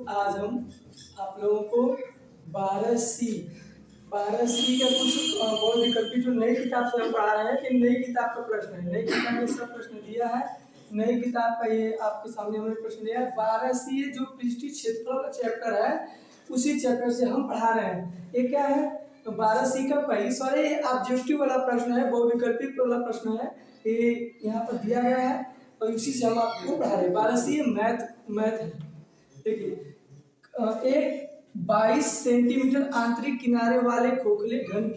आज हम आप लोगों को 12C का कुछ बहुत विकल्पी जो नई किताब से हम पढ़ा रहे हैं कि नई किताब का प्रश्न है। नई किताब में सब प्रश्न दिया है। नई किताब का ये आपके सामने हमने प्रश्न दिया है। 12C जो पृष्ठीय क्षेत्रफल का चैप्टर है उसी चैप्टर से हम पढ़ा रहे हैं। ये क्या है? तो 12C का पहली सवाल ये ऑब्जेक्टिव वाला प्रश्न है, बहुविकल्पी वाला प्रश्न है। ये यहाँ पर दिया गया है और इसी से हम आपको पढ़ा रहे हैं। 12C मैथ है। देखिए, एक 22 सेंटीमीटर आंतरिक किनारे वाले खोखले घन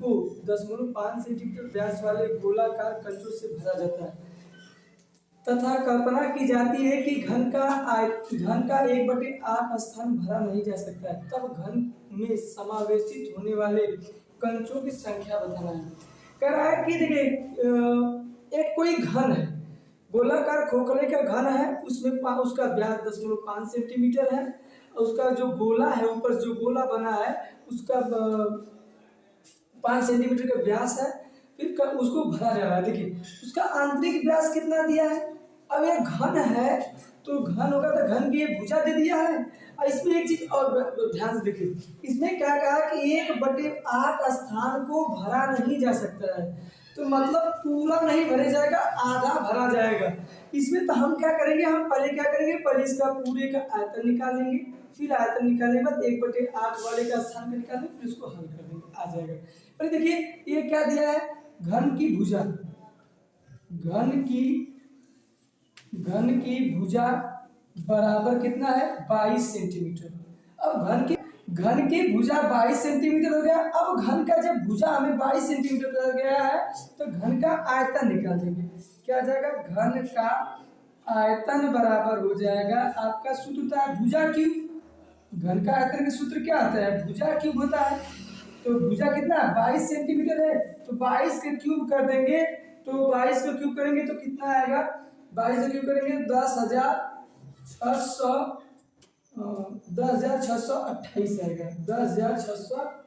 को 0.5 सेंटीमीटर व्यास वाले गोलाकार कंचों से भरा जाता है तथा कल्पना की जाती है कि घन का 1/8 स्थान भरा नहीं जा सकता है। तब घन में समावेशित होने वाले कंचों की संख्या बताना है। कह रहा है कि देखिए, एक कोई घन है, गोलाकार खोखले का घन है, उसमें उसका व्यास 0.5 सेंटीमीटर है। उसका जो गोला है, ऊपर जो गोला बना है उसका 5 सेंटीमीटर का व्यास है। फिर उसको भरा जा रहा है। देखिए, उसका आंतरिक व्यास कितना दिया है। अब ये घन है तो घन होगा तो घन की भुजा दे दिया है। और इसमें एक चीज और ध्यान से देखिए, इसमें क्या कहा कि 1/8 स्थान को भरा नहीं जा सकता है। तो मतलब पूरा नहीं भरे जाएगा, आधा भरा जाएगा। इसमें तो हम क्या करेंगे, हम पहले क्या करेंगे, पहले इसका पूरे का आयतन निकालेंगे। फिर आयतन निकालने के बाद 1/8 वाले का स्थान निकालेंगे, फिर इसको हल कर देंगे, आ जाएगा। पर देखिए, ये क्या दिया है, घन की भुजा, घन की भुजा बराबर कितना है, 22 सेंटीमीटर। अब घन की भुजा 22 सेंटीमीटर हो गया। अब घन का जब भुजा हमें 22 सेंटीमीटर हो गया है तो घन का आयतन निकाल देंगे। क्या आ जाएगा, घन का आयतन बराबर हो जाएगा, आपका सूत्र होता है भुजा क्यूब। घन का आयतन का सूत्र क्या आता है, भुजा क्यूब होता है। तो भुजा कितना 22 सेंटीमीटर है, तो 22 का क्यूब कर देंगे। तो 22 का क्यूब करेंगे तो कितना आएगा, 22 का क्यूब करेंगे 10,628 आएगा। 10,600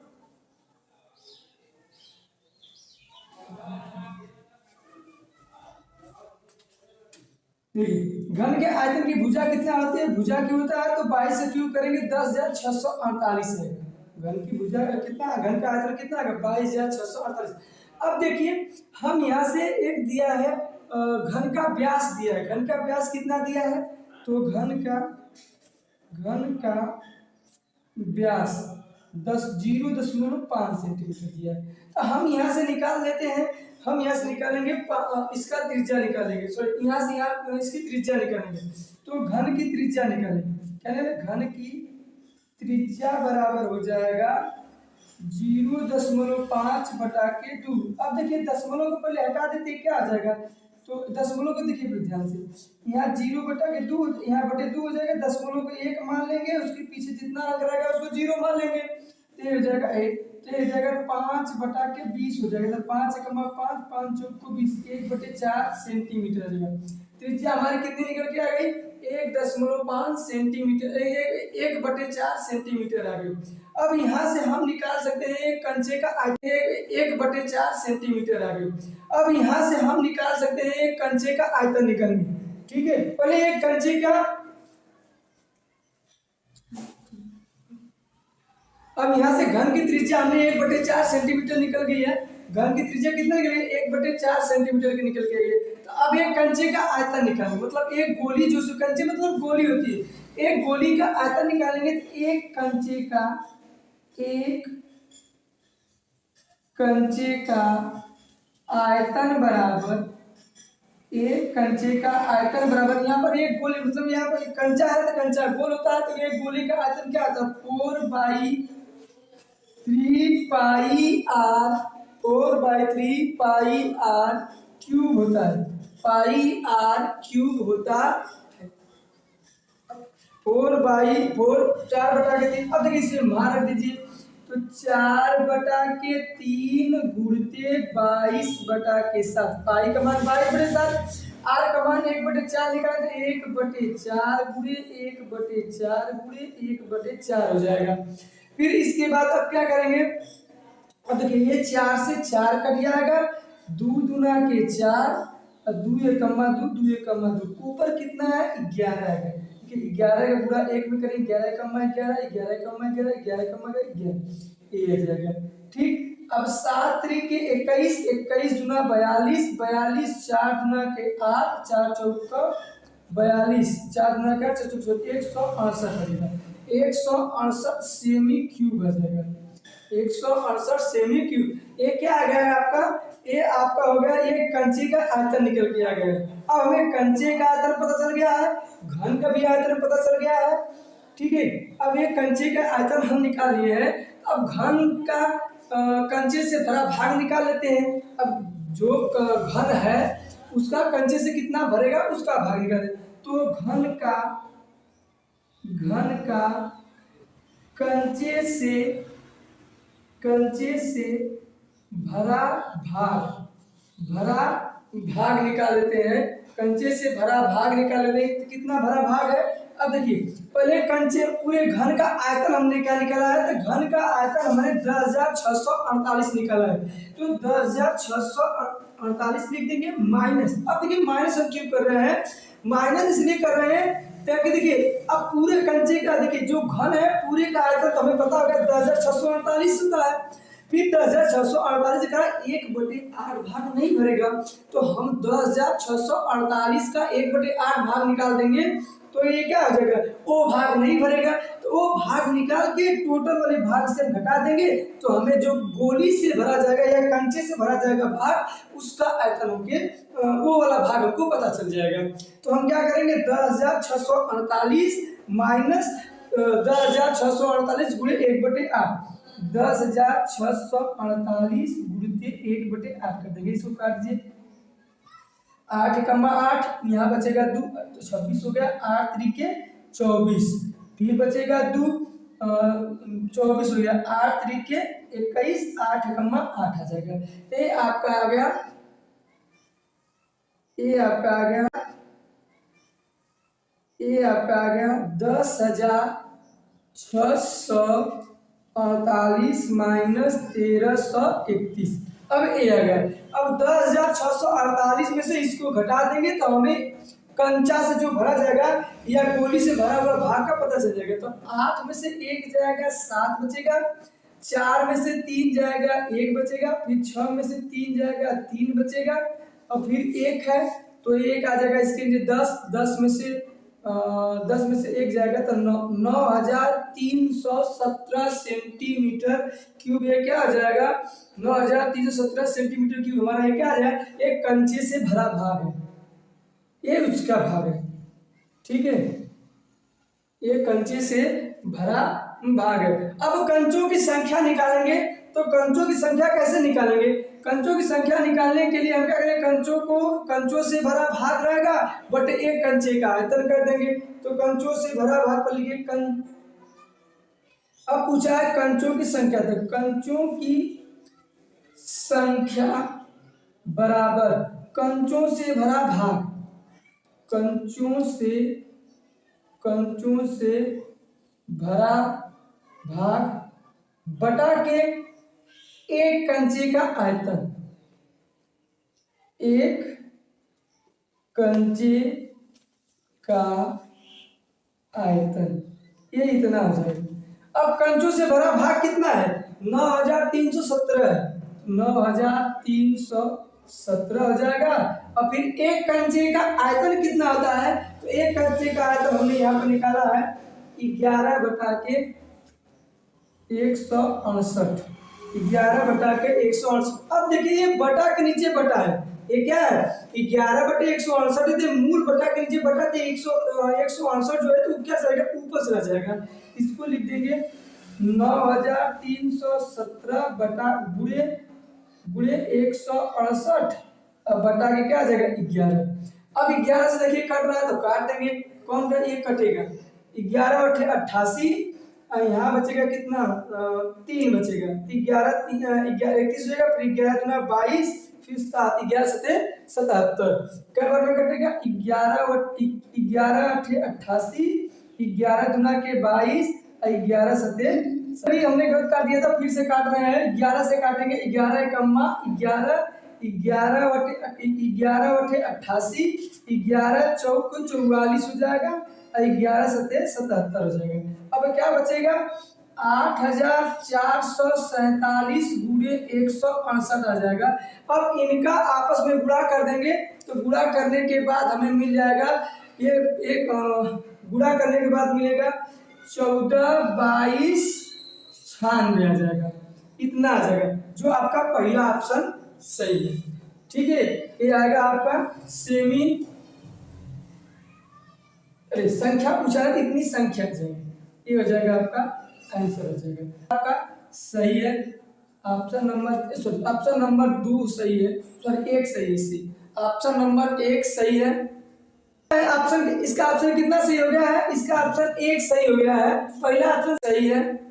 घन के आयतन की भुजा कितना होती है, भुजा क्यों होता है, तो 22 से क्यूब करेंगे 10,648 है। घन की भुजा का कितना, घन का आयतन कितना है, 22,648। अब देखिए, हम यहाँ से एक दिया है घन का व्यास दिया है। घन का व्यास कितना दिया है, तो घन का व्यास 0.5 सेंटीमीटर दिया है। तो हम यहाँ से निकाल लेते हैं। हम यहाँ से निकालेंगे इसका त्रिज्या निकालेंगे, सॉरी यहाँ से यहाँ इसकी त्रिज्या निकालेंगे। तो घन की त्रिज्या निकालेंगे, क्या है, घन की त्रिज्या बराबर हो जाएगा 0.5/2। अब देखिए, दशमलव को पहले हटा देते क्या आ जाएगा, तो दशमलव को देखिए ध्यान से, यहाँ 0/2, यहाँ 2 हो जाएगा। दशमलव को 1 मान लेंगे, उसके पीछे जितना अंक रहेगा उसको 0 मान लेंगे, तो हो जाएगा 1। तो हो जाएगा 5/20 हो जाएगा। 5 × 5 5 × 20, 1/4 सेंटीमीटर आ जाएगा। त्रिज्या हमारी कितनी निकल के आ गई, 1.5 सेंटीमीटर, 1/4 सेंटीमीटर आ गई। अब यहाँ से हम निकाल सकते हैं एक कंचे का आयतन, 1/4 सेंटीमीटर आ गई। अब यहाँ से हम निकाल सकते हैं एक कंचे का आयतन निकालेंगे। ठीक है, पहले एक कंचे का, अब यहाँ से घन की त्रिज्या हमने 1/4 सेंटीमीटर निकल गई है। घन की त्रिज्या कितना निकल गई, 1/4 सेंटीमीटर की निकल गई है। तो अब एक कंचे का आयतन निकालेंगे, मतलब एक गोली, जो कंचे मतलब गोली होती है, एक गोली का आयतन निकालेंगे। तो एक कंचे का आयतन बराबर, एक कंचे का आयतन बराबर, यहाँ पर एक गोली, मतलब यहाँ पर कंचा है तो कंचा गोल होता है, तो एक गोली का आयतन क्या होता है, 4/3πr क्यूब होता है। πr क्यूब होता है, 4/4, 4/3। अब देखिए, इसे मान रख दीजिए, तो 4/3 गुणते 22/7, पाई का मान 22/7, आर का मान 1/4 निकाले तो 1/4 गुणे 1/4 गुणे 1/4 हो जाएगा। फिर इसके बाद अब क्या करेंगे, अब देखिए, ये 4 से 4 कट जाएगा, 2 दूना के 4, 2 एकम्मा 2, 2 एकम्मा 2, ऊपर कितना है 11 आएगा। ठीक है, 11 का गुणा 1 में करें, 11 कम्मा 11, 11 कम्मा 11, 11 कम्मा 11, ये आ जाएगा। ठीक, अब 7 त्रिक 21, 21 गुना 42, 42 4 गुना के 8, 4 चौका 42, 4 गुना के 8, 4 चौका 168 बनेगा। 168 सेमी क्यूब आ जाएगा। 168 सेमी क्यूब। ये क्या आ गया है आपका? ये आपका हो गया, ये कंचे का आयतन निकल के आ गया है। अब हमें कंचे का आयतन पता चल गया है, घन का भी आयतन पता चल गया है। ठीक है, अब ये कंचे का आयतन हम निकाल लिए हैं। अब घन का कंचे से भरा भाग निकाल लेते हैं। अब जो घन है उसका कंचे से कितना भरेगा उसका भाग निकाल। तो घन का कंचे से भरा भाग निकाल लेते हैं। कंचे से भरा भाग निकाल लेते हैं। तो कितना भरा भाग है? अब देखिए, पहले कंचे पूरे घन का आयतन हमने क्या निकाला है? तो घन का आयतन हमने 10,648 निकाला है। तो 10,648 लिख देंगे माइनस। अब देखिए माइनस हम क्यों कर रहे हैं? माइनस इसलिए कर रहे हैं ताकि देखिए अब पूरे कंचे का देखिए जो घन है पूरे का आयतन तो हमें पता होगा 10,648 होता है। फिर 10,648 का 1/8 भाग नहीं भरेगा, तो हम 10,648 का 1/8 भाग निकाल देंगे। तो ये क्या हो जाएगा? वो भाग नहीं भरेगा, तो वो भाग निकाल के टोटल वाले भाग से घटा देंगे, तो हमें जो गोली से भरा जाएगा या कंचे से भरा जाएगा भाग, उसका आयतन होंगे वो वाला भाग हमको पता चल जाएगा। तो हम क्या करेंगे? 10,648 माइनस 10,648 गुणे 1/8, 10,648 गुणित 1/8 कर देंगे। इसको काट दीजिए। 8 कम्मा 8, यहाँ बचेगा 2, 26 हो गया। 8 त्रिके 24, फिर बचेगा 2, 24 हो गया। 8 त्रिके 21, 8 कम्मा 8 आ जाएगा। ये आपका आ गया, ये आपका आ गया 10,648 माइनस 1,331। अब ये आ गया। अब 10,648 में से इसको घटा देंगे तो हमें कंचा से जो भरा जाएगा या गोली से भरा हुआ भाग का पता चल जाएगा। तो 8 में से 1 जाएगा, 7 बचेगा। 4 में से 3 जाएगा, 1 बचेगा। फिर 6 में से 3 जाएगा, 3 बचेगा। और फिर 1 है तो 1 आ जाएगा इसके लिए 10, 10 में से 1 जाएगा तो 9,317 सेंटीमीटर क्यूब। ये क्या आ जाएगा? 9,317 सेंटीमीटर क्यूब हमारा ये क्या आ जाएगा? एक कंचे से भरा भाग है, ये उसका भाग है। ठीक है, ये कंचे से भरा भाग है। अब कंचों की संख्या निकालेंगे। तो कंचों की संख्या कैसे निकालेंगे? कंचों की संख्या निकालने के लिए हम क्या करेंगे? कंचों से भरा भाग रहेगा बट एक कंचे का आयतन कर देंगे। तो कंचों से भरा भाग पर लिखिए अब पूछा है कंचों की संख्या। तो कंचों की संख्या बराबर कंचों से भरा भाग, कंचों से भरा भाग बटा के एक कंचे का आयतन, एक कंचे का आयतन, ये इतना हो जाएगा। अब कंचों से भरा भाग कितना है? 9,317 है, 9,317 हो जाएगा। और फिर एक कंचे का आयतन कितना होता है? तो एक कंचे का आयतन हमने यहाँ पर निकाला है 11 बटा के 168, 11 बटा के 168। अब देखिए ये बटा के नीचे बटा है, ये क्या है? 11 बटे 168 थे, मूल बटा के नीचे बटा थे 168 जो है तो क्या जाएगा? ऊपर चला जाएगा। इसको लिख देंगे 9,317 बटा गुणे 168 बटा के क्या आ जाएगा? 11। अब 11 से देखिए कट रहा है तो काट देंगे। कौन का ये कटेगा? 11 बटे 88, यहाँ बचेगा कितना? 3 बचेगा। 11 31 हो जाएगा। फिर 11 दुना 22, फिर 7, 11 सते 77। क्या बार में कटेगा? 11 अठे 88, 11 दुना के 22, 11 सते सभी हमने गलत काट दिया था, फिर से काट रहे हैं। 11 से काटेंगे, 11 कम्मा 11, 11 बटे 88, 11 चौक 44 हो जाएगा। 11 सत्ते 77 हो जाएगा। अब क्या बचेगा, 8447 गुणे 168 आ जाएगा। अब इनका आपस में गुणा कर देंगे, तो गुणा करने के बाद हमें मिल जाएगा ये एक गुणा करने के बाद मिलेगा 142296 आ जाएगा, इतना आ जाएगा, जो आपका पहला ऑप्शन सही है। ठीक है, ये आएगा आपका सेमी, अरे संख्या पूछा है तो इतनी संख्या जाएगी, ये हो जाएगा आपका आंसर हो जाएगा। आपका सही है option number, sorry option number 2 सही है, सॉरी 1 सही है, इसी ऑप्शन नंबर 1 सही है। ऑप्शन, इसका ऑप्शन कितना सही हो गया है, इसका ऑप्शन 1 सही हो गया है, पहला ऑप्शन सही है।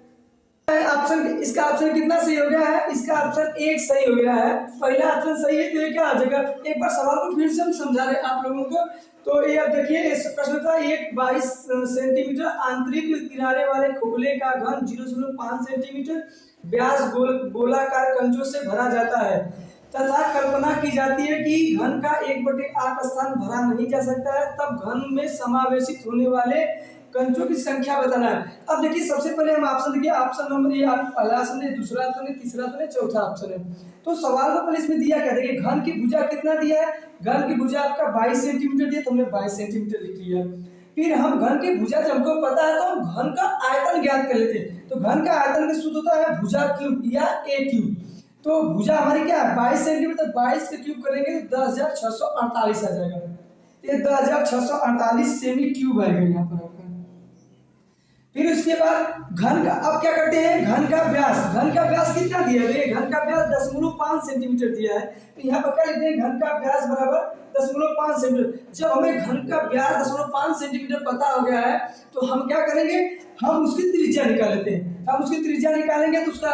ऑप्शन, इसका ऑप्शन कितना सही हो गया है, इसका ऑप्शन 1 सही हो गया है, पहला ऑप्शन सही है, तो ये क्या आ जाएगा। एक बार सवाल को फिर से हम समझा रहे हैं आप लोगों को। तो ये अब देखिए, इस प्रश्न था, एक 22 सेंटीमीटर आंतरिक किनारे वाले खोखले का घन 0.5 सेंटीमीटर व्यास गोलाकार कंचों से भरा जाता है तथा कल्पना की जाती है कि घन का 1/8 स्थान भरा नहीं जा सकता है, तब घन में समावेशित होने वाले कंचों की संख्या बताना है। अब देखिए, सबसे पहले हम ऑप्शन देखिए, ऑप्शन नंबर ये आप पहला ऑप्शन है, दूसरा ऑप्शन है, तीसरा ऑप्शन है, चौथा ऑप्शन है। तो सवाल को पहले इसमें दिया क्या, देखिए घन की भुजा कितना दिया है, घन की भुजा आपका 22 सेंटीमीटर दिया, तो हमने 22 सेंटीमीटर लिख लिया। फिर हम घन की भुजा जब हमको पता है तो हम घन का आयतन ज्ञात कर लेते हैं। तो घन का आयतन का सूत्र होता है भुजा क्यूब या ए क्यूब। तो भुजा हमारी क्या है 22 सेंटीमीटर, 22 के क्यूब करेंगे तो 10,648 आ जाएगा। ये 10,648 सेमी क्यूब आएगा यहाँ पर आपका। फिर उसके बाद घन का, अब क्या करते हैं, घन का व्यास कितना दिया है, घन का व्यास 0.5 सेंटीमीटर दिया है, तो यहाँ पर क्या लिखते हैं, घन का व्यास बराबर 0.5 सेंटीमीटर। जब हमें घन का व्यास 0.5 सेंटीमीटर पता हो गया है, तो हम क्या करेंगे, हम उसकी त्रिज्या निकाल लेते हैं। हम उसकी त्रिज्या निकालेंगे तो उसका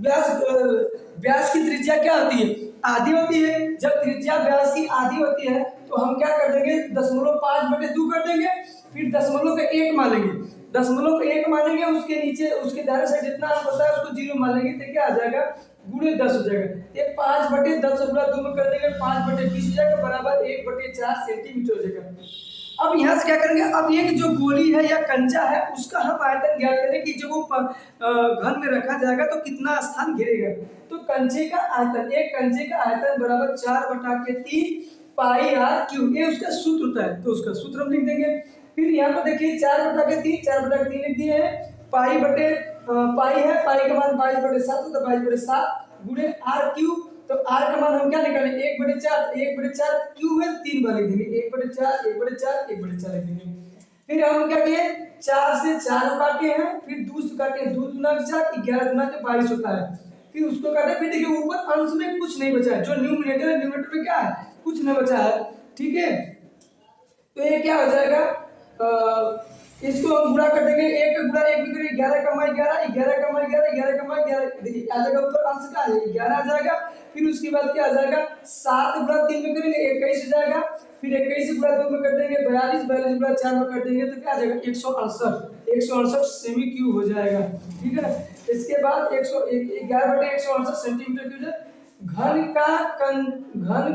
व्यास की त्रिज्या क्या होती है, आधी होती है। जब त्रिज्या व्यास की आधी होती है तो हम क्या कर देंगे, 0.5/2 कर देंगे, फिर 0.1 मान लेंगे, 0.1 मानेंगे, उसके नीचे उसके दाहिने साइड जितना होता है उसको 0 मान लेंगे, तो क्या आ जाएगा, गुणे 10 हो जाएगा। ये 5/10 गुणा 2 में कर देंगे, 5/20 हो जाएगा, बराबर 1/4 सेंटीमीटर हो जाएगा। अब यहाँ से क्या करेंगे, अब ये जो गोली है या कंचा है उसका हम आयतन ज्ञात करें कि जब वो घन में रखा जाएगा तो कितना स्थान घेरेगा। तो कंचे का आयतन, एक कंचे का आयतन बराबर 4/3 पाई आर क्यूब, ये उसका सूत्र होता है, तो उसका सूत्र हम लिख देंगे। फिर यहाँ पर देखिए 4/3 लिख दिए हैं, पाई है, पाई का मान 22/7 तो 22/7 गुणे आर क्यूब। तो आर का मान हम क्या निकालें, 1/4 क्यूब है, 3 बार लिख देंगे, 1/4 लिख देंगे। फिर हम क्या किए, 4 से 4 काटे हैं, फिर 2 से काटे, 2 दूना 4, 11 दूना 22 होता है। फिर उसको काटे, फिर देखिए ऊपर अंश में कुछ नहीं बचा है, जो न्यूमरेटर है, न्यूमरेटर में क्या है, कुछ नहीं बचा है। ठीक है, तो ये क्या हो जाएगा, इसको हम गुणा कर देंगे, 1 का गुणा 1 में करेंगे, 11 का मान 11, 11 का मान 11, 11 का मान 11, देखिए आ जाएगा ऊपर अंश का 11 आ जाएगा। फिर उसके बाद क्या आ जाएगा, 7 गुणा 3 में करेंगे 21 हो जाएगा, फिर 21 गुणा 2 में कर देंगे 42, 42 गुणा 4 में कर देंगे तो क्या आ जाएगा 168 सेमी क्यूब हो जाएगा। ठीक है, इसके बाद 11/168 सेंटीमीटर क्यूब। घन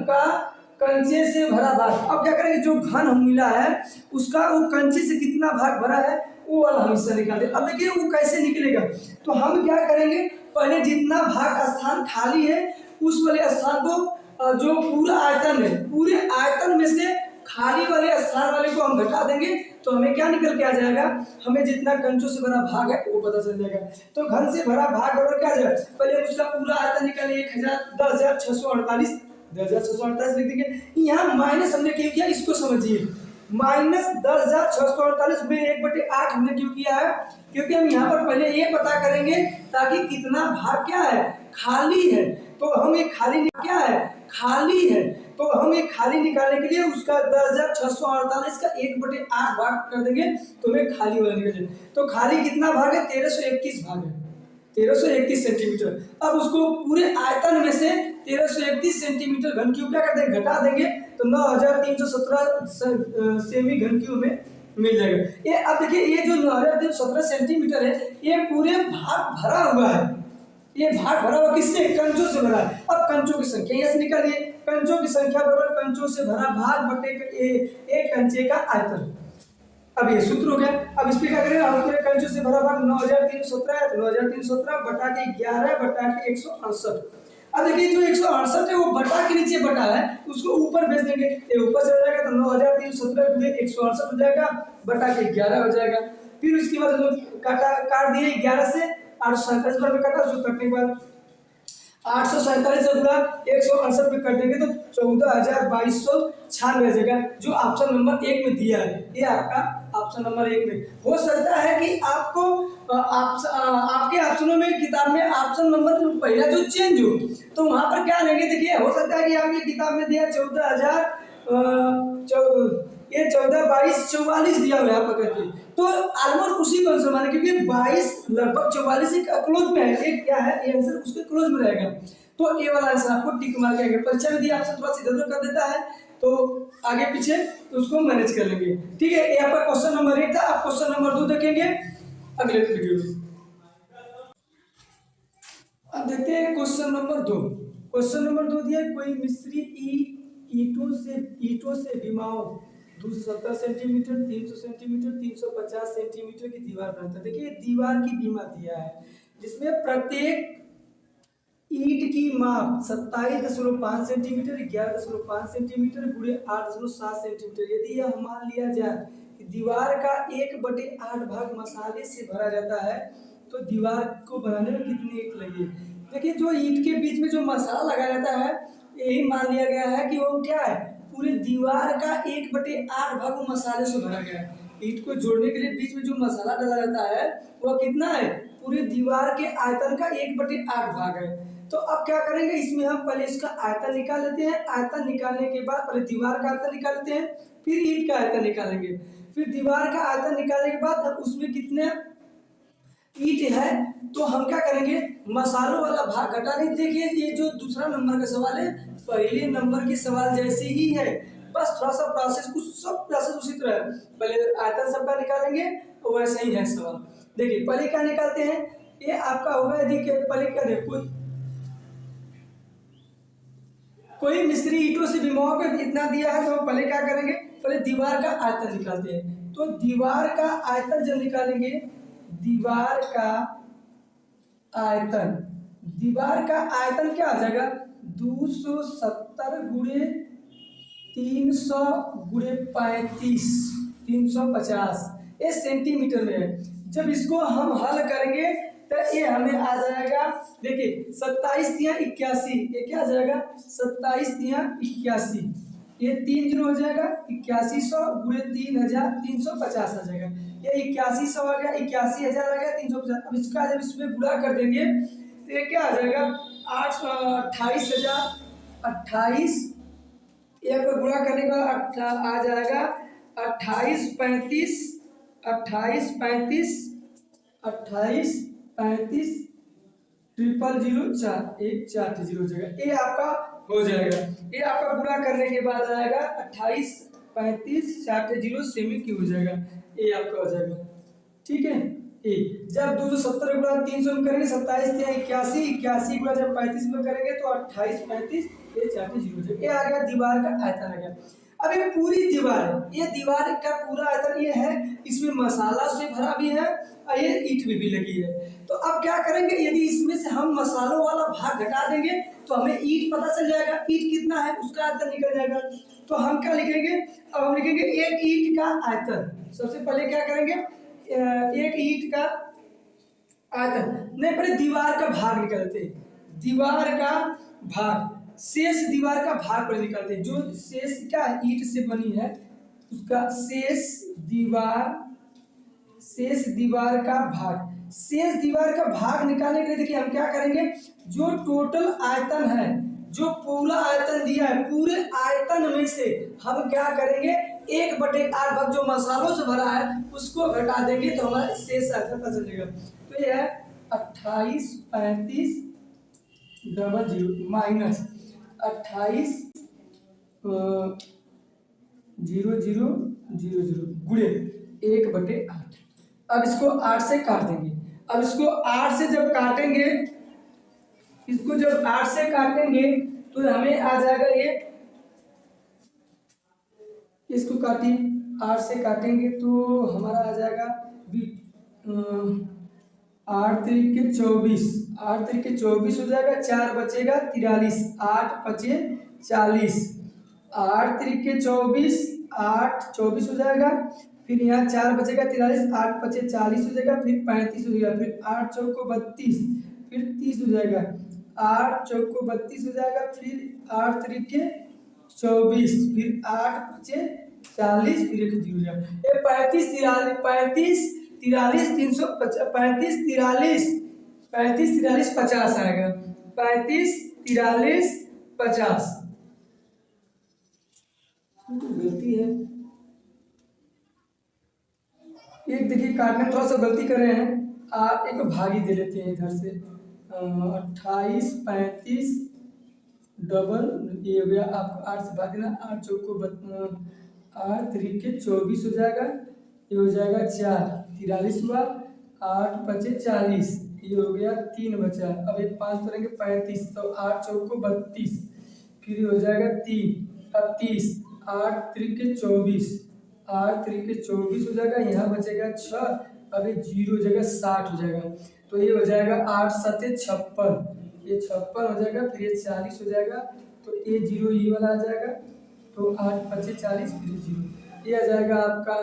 का कंचे से भरा भाग, अब क्या करेंगे, जो घन हम मिला है उसका वो कंचे से कितना भाग भरा है वो वाला हम हिस्सा निकालते हैं। अब देखिए वो कैसे निकलेगा, तो हम क्या करेंगे, पहले जितना भाग स्थान खाली है उस वाले स्थान को, जो पूरा आयतन है, पूरे आयतन में से खाली वाले स्थान वाले को हम घटा देंगे, तो हमें क्या निकल के आ जाएगा, हमें जितना कंचों से भरा भाग है वो पता चल जाएगा। तो घन से भरा भाग बराबर क्या आ जाएगा, पहले उसका पूरा आयतन निकाले 10,648 लिख देंगे। यहाँ माइनस हमने क्यों किया, इसको समझिए, माइनस 10,648 में 1/8 हमने क्यों किया है, क्योंकि हम यहाँ पर पहले ये पता करेंगे ताकि कितना भाग क्या है, खाली है। तो हम एक खाली क्या है, खाली है, तो हम एक खाली निकालने के लिए उसका 10,648 का 1/8 भाग कर देंगे तो हमें खाली वाला निकल। तो खाली कितना भाग है, 1321 भाग है, 1331 सेंटीमीटर। अब उसको पूरे आयतन में से 1331 सेंटीमीटर घन क्यूब क्या कर देंगे, घटा देंगे, तो 9,317 सेमी घन क्यूब में मिल जाएगा। ये अब देखिए, ये जो 9,317 सेंटीमीटर है ये पूरे भाग भरा हुआ है, ये भाग भरा हुआ किससे, कंचों से भरा है। अब कंचों की संख्या यहाँ से निकालिए, कंचों की संख्या बराबर कंचों से भरा भाग बटे एक कंचे का आयतन। अब ये सूत्र हो गया। अब इस पे क्या करेंगे, हम पूरे कंचों से भरा भाग 9317 है, तो 9317 बटा के 11 बटा के 168। अब देखिए जो 168 है वो बटा के नीचे बटा है, उसको ऊपर भेज देंगे, ये ऊपर चला जाएगा तो 9317 गुणे 168 हो जाएगा, बटा के 11 हो जाएगा। फिर उसके बाद जो काट दिए 11 से 847 पर काटा, उसको कटने के बाद 847 से गुणा 168 पे कर देंगे तो 14,2296 आ जाएगा, जो ऑप्शन नंबर 1 में दिया है। ये आपका ऑप्शन नंबर 1 में हो सकता है कि आपको आपके ऑप्शनों में किताब में ऑप्शन नंबर जो पहला जो चेंज हो, तो वहां पर क्या लेंगे, देखिए हो सकता है कि आपकी किताब में दिया 14,000 ये 14, 22, 44 दिया हुआ है आपका करके, तो ऑलमोस्ट उसी को आंसर माने, क्योंकि 22 लगभग 44 के क्लोज में है, ये क्या है, ये आंसर उसके क्लोज में रहेगा, तो ये वाला आंसर आपको टिक मार के आगे परीक्षा में दिया आपसे थोड़ा सा इधर कर देता है, तो आगे पीछे तो उसको मैनेज कर लेंगे। ठीक है, ये आपका क्वेश्चन नंबर 1 था। आप क्वेश्चन नंबर 2 देखेंगे अगले वीडियो में। अब देखते हैं क्वेश्चन नंबर 2। क्वेश्चन नंबर 2 दिया, कोई मिस्त्री ईंटों से बिमाओ 270 सेंटीमीटर, 300 सेंटीमीटर, 350 सेंटीमीटर की दीवार बनाता है। देखिए दीवार की बीमा दिया है, जिसमें प्रत्येक ईंट की माप 27.5 सेंटीमीटर, 11.5 सेंटीमीटर गुणे 8.7 सेंटीमीटर। यदि यह मान लिया जाए कि दीवार का 1/8 भाग मसाले से भरा जाता है, तो दीवार को बनाने में कितनी ईंट लगी। देखिए जो ईंट के बीच में जो मसाला लगाया जाता है, यही मान लिया गया है कि वो क्या है, पूरी दीवार का 1/8 भाग वो मसाले से भरा गया है। ईंट को जोड़ने के लिए बीच में जो मसाला डाला जाता है वो कितना है, पूरी दीवार के आयतन का 1/8 भाग है। तो अब क्या करेंगे, इसमें हम पहले इसका आयतन निकाल लेते हैं। आयतन निकालने के बाद पहले दीवार का आयतन निकाल लेते हैं, फिर ईंट का आयतन निकालेंगे। फिर दीवार का आयतन निकालने के बाद अब उसमें कितने ईंट है, तो हम क्या करेंगे, मसालों वाला भाग घटा देंगे। देखिए ये जो दूसरा नंबर का सवाल है, पहले नंबर के सवाल जैसे ही है, बस थोड़ा सा प्रोसेस, कुछ सब प्रोसेस उसी तरह है। पहले आयतन सबका निकालेंगे और वैसे ही है सवाल। देखिए पहले क्या निकालते हैं, ये आपका होगा, यदि पहले क्या देखो, कोई मिस्त्री ईंटों से बिमाओ के इतना दिया है, तो पहले क्या करेंगे, पहले दीवार का आयतन निकालते हैं। तो दीवार का आयतन जब निकालेंगे, दीवार का आयतन, दीवार का आयतन क्या आ जाएगा, 270 गुणे 300 गुणे 35, 350, ये सेंटीमीटर में है। जब इसको हम हल करेंगे तो ये हमें आ जाएगा, देखिए 27×81, ये क्या आ जाएगा, 27×81, ये 3 जीरो हो जाएगा, 8100 गुणे 3350 आ जाएगा। ये 8100 आ गया, 81,000 आ गया, 350। अब इसका जब इसमें गुणा कर देंगे तो ये क्या आ जाएगा, 28,000, 28, ये को गुणा करने का आ जाएगा 28, 35, 28, 35, 28, 35, 00004, 1400 हो जाएगा। ये आपका हो जाएगा। ये आपका पूरा करने के बाद आएगा 28, 35, 400 सेमी की हो जाएगा, ये आपका हो जाएगा। ठीक है, जब 270 गुणा 300 में करेंगे 27×81, 81 गुणा जब 35 में करेंगे तो 28, 35, ये 400 हो जाएगा। ये आ गया दीवार का आयतन आ गया। अब ये पूरी दीवार है, ये दीवार का पूरा आयतन ये है, इसमें मसाला से भरा भी है और ये ईंट भी लगी है। तो अब क्या करेंगे, यदि इसमें से हम मसालों वाला भाग घटा देंगे तो हमें ईंट पता चल जाएगा, ईंट कितना है उसका आयतन निकल जाएगा। तो हम क्या लिखेंगे, अब हम लिखेंगे एक ईंट का आयतन। सबसे पहले क्या करेंगे, एक ईंट का आयतन नहीं, पहले दीवार का भाग निकालते हैं, दीवार का भाग, शेष दीवार का भाग पर निकालते हैं। जो शेष क्या ईंट से बनी है उसका शेष दीवार का भाग, शेष दीवार का भाग निकालने के लिए देखिए हम क्या करेंगे, जो टोटल आयतन है, जो पूरा आयतन दिया है, पूरे आयतन में से हम क्या करेंगे, 1/8 भाग जो मसालों से भरा है उसको घटा देंगे तो हमारा शेष आयतन पता चलेगा। तो ये है 28, 35, 00 माइनस 28, 0000 गुणे 1/8। अब इसको 8 से काट देंगे। अब इसको 8 से जब काटेंगे, इसको जब 8 से काटेंगे तो हमें आ जाएगा ये, इसको काटिए 8 से काटेंगे तो हमारा आ जाएगा 8 तरीके 24, 8 तरीके 24 हो जाएगा, 4 बचेगा 43, 8 पचे 40, 8 तरीके 24, 8 24 हो जाएगा, फिर यहाँ 4 बचेगा 43, 8 पचे 40 हो जाएगा, फिर 35 हो जाएगा, फिर 8 चौको 32, फिर 30 हो जाएगा, 8 चौको 32 हो जाएगा, फिर 8 तरीके 24, फिर 8 पचे 40, फिर एक जीरो जाएगा। ये 35 43 43 350 35 43 35 43 50 आएगा, 35 43 50। गलती है, एक देखिए काटने में थोड़ा सा गलती कर रहे हैं, आप एक भागी दे लेते हैं इधर से, 28 35 डबल ये हो गया, आपको 8 से भाग देना, 8 चौको 8 तरीके 24 हो जाएगा, ये हो जाएगा 4 43 हुआ, 8 पचे 40, ये हो गया 3 बचा, अब एक 5 करेंगे 35, तो 8 चौको 32, फिर ये हो जाएगा 3, अब 30, 8 तरीके 24, 8 तरीके 24 हो जाएगा, यहाँ बचेगा 6, अब ये जीरो हो जाएगा 60 हो जाएगा, तो ये हो जाएगा 8 सत्ते 56, ये 56 हो जाएगा, फिर ये 40 हो जाएगा, तो ये जीरो ये वाला आ जाएगा, तो 8 पचे 40, फिर जीरो, ये आ जाएगा आपका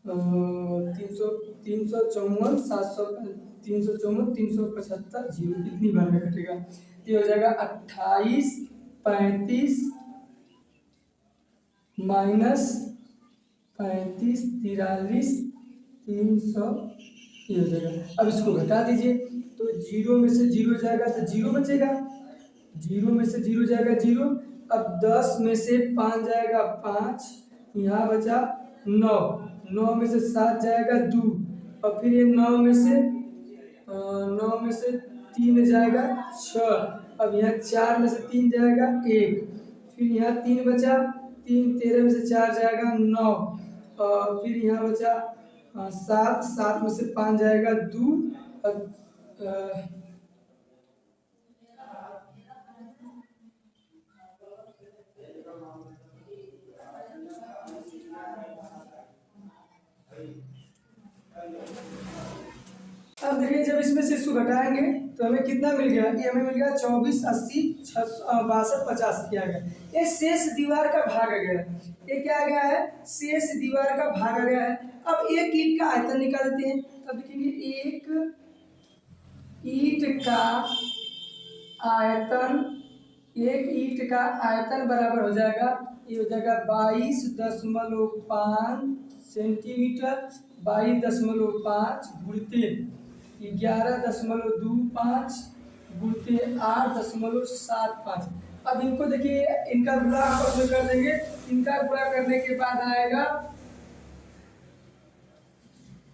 354 700 354 375 जीरो, इतनी बार में कटेगा, ये हो जाएगा 28 35 माइनस 35 43 300, ये हो जाएगा। अब इसको घटा दीजिए, तो जीरो में से जीरो जाएगा तो जीरो बचेगा, जीरो में से जीरो जाएगा जीरो, अब 10 में से 5 जाएगा 5, यहाँ बचा 9, 9 में से 7 जाएगा 2, और फिर ये 9 में से 3 जाएगा 6, अब यहाँ 4 में से 3 जाएगा 1, फिर यहाँ 3 बचा 3, 13 में से 4 जाएगा 9, और फिर यहाँ बचा 7, 7 में से 5 जाएगा 2, अब देखिए जब इसमें से इसको घटाएंगे तो हमें कितना मिल गया, ये हमें मिल गया 24 80 62 50 किया गया, ये शेष दीवार का भाग आ गया, ये क्या आ गया है, शेष दीवार का भाग आ गया है। अब एक ईंट का आयतन निकाल देते हैं, तब देखेंगे एक ईंट का आयतन, एक ईंट का आयतन बराबर हो जाएगा, ये हो जाएगा 22.5 सेंटीमीटर, 22.5 गुणित 11.25 गुणित 8.75। अब इनको देखिए, इनका गुणा आपस में कर देंगे, इनका गुणा करने के बाद आएगा,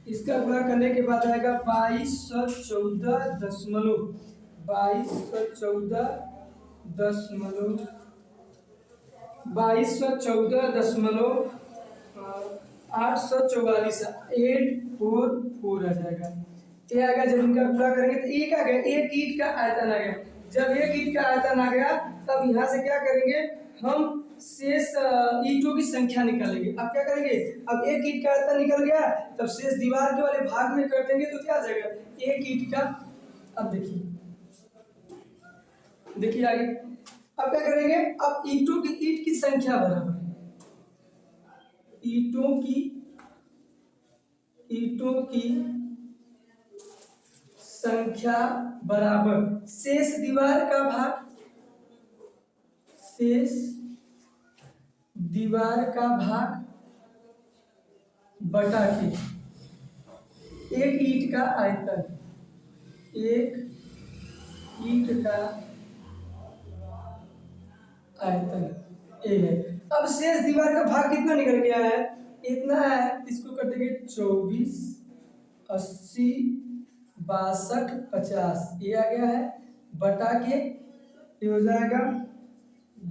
इसका गुणा करने के बाद आएगा 2214.844 आ जाएगा, ये आ गया। जब इनका पूरा करेंगे तो एक आ गया, एक ईंट का आयतन आ गया। जब एक ईंट का आयतन आ गया तब यहाँ से क्या करेंगे, हम शेष ईंटों की संख्या निकालेंगे। अब क्या करेंगे, अब एक ईंट का आयतन निकल गया, तब शेष दीवार के वाले भाग में कर देंगे तो क्या आ जाएगा, एक ईंट का। अब देखिए आगे, अब क्या करेंगे, अब ईंट की संख्या बराबर ईंटों की संख्या बराबर शेष दीवार का भाग, शेष दीवार का भाग बटा के एक ईंट का आयतन, एक ईंट का आयतन ए है। अब शेष दीवार का भाग कितना निकल गया है, इतना है, इसको कर देंगे 24 80 62 50, ये आ गया है, बटा के ये हो जाएगा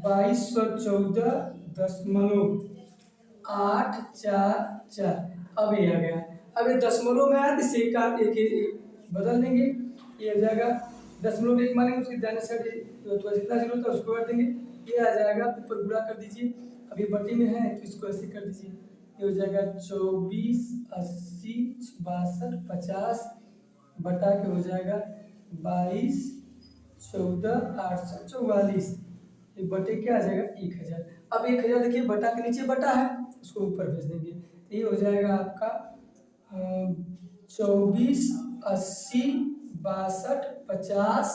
2214.844। अब ये आ गया, अब ये दशमलव में आया तो इसे एक बदल देंगे, ये हो जाएगा दशमलव में एक मानेंगे, उसकी दाहिने साइड तो जितना जीरो था उसको कर देंगे, ये आ जाएगा, ऊपर गुणा कर दीजिए। अब ये बटे में है तो इसको ऐसे कर दीजिए, ये हो जाएगा 24 80 62 50 बटा के हो जाएगा 22 14 844। ये बटे क्या आ जाएगा 1000। अब 1000 देखिए बटा के नीचे बटा है, उसको ऊपर भेज देंगे तो ये हो जाएगा आपका 24 80 62 50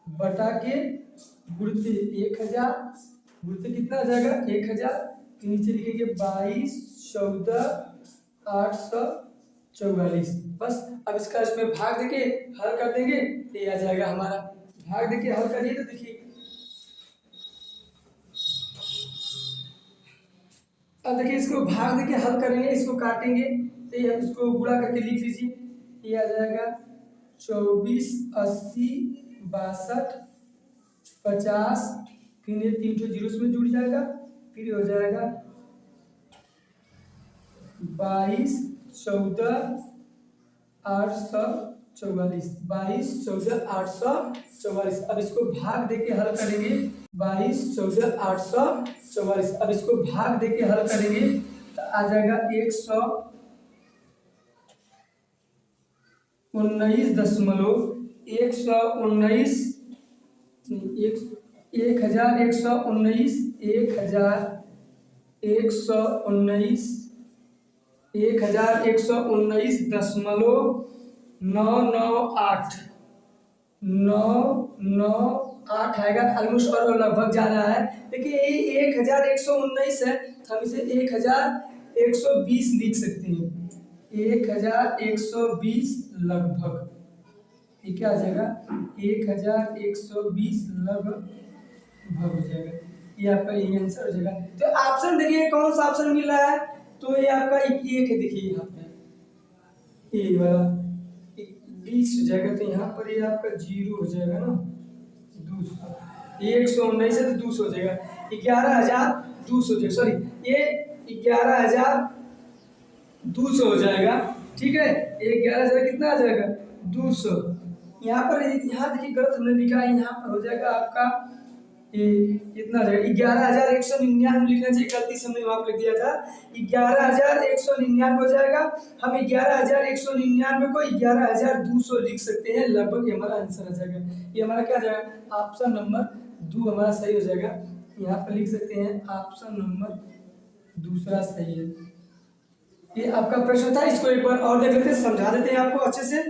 बटा के गुणते 1000, गुणते कितना आ जाएगा 1000 के नीचे लिखेंगे 22 14 844। बस अब इसका इसमें भाग देके हल कर देंगे तो ये आ जाएगा हमारा। भाग देके हल करिए तो देखिए, अब देखिए इसको भाग देके हल करेंगे, इसको काटेंगे तो ये इसको गुणा करके लिख लीजिए। ये आ जाएगा 24 80 62 50, फिर ये 3 जीरो में जुड़ जाएगा, फिर हो जाएगा 22 14 844, 22 14 844। अब इसको भाग देके हल करेंगे, 22 14 844। अब इसको भाग देके हल करेंगे तो आ जाएगा 119 दशमलव 119 1119 1119 दशमलव 998 998 आएगा ऑलमोस्ट, और लगभग जा रहा है। देखिए ये 1119 है तो हम इसे 1120 लिख सकते हैं, 1120 लगभग। ये क्या आ जाएगा 1120 लगभग हो जाएगा। ये आपका ये आंसर हो जाएगा। तो ऑप्शन देखिए कौन सा ऑप्शन मिल रहा है, तो ये आपका एक है, देखिए यहाँ पे ये वाला 20 हो जाएगा, तो यहाँ पर ये आपका 0 हो जाएगा ना, 200। 119 है तो 200 हो जाएगा, 11200 हो जाएगा, सॉरी ये 11200 हो जाएगा। ठीक है, 11000 कितना आ जाएगा 200। यहाँ पर यहाँ देखिए गलत हमने लिखा है, यहाँ पर हो जाएगा आपका ये कितना हो जाएगा 11199 लिखना चाहिए, गलती से हमने वहाँ पे लिख दिया था 11199 हो जाएगा। हम 11199 को 11200 लिख सकते हैं, लगभग ये हमारा आंसर आ जाएगा। ये हमारा क्या जाएगा ऑप्शन नंबर 2 हमारा सही हो जाएगा। यहाँ पर लिख सकते हैं ऑप्शन नंबर दूसरा सही है। ये आपका प्रश्न था, इसको एक बार और देख लेते हैं, समझा देते हैं आपको अच्छे से।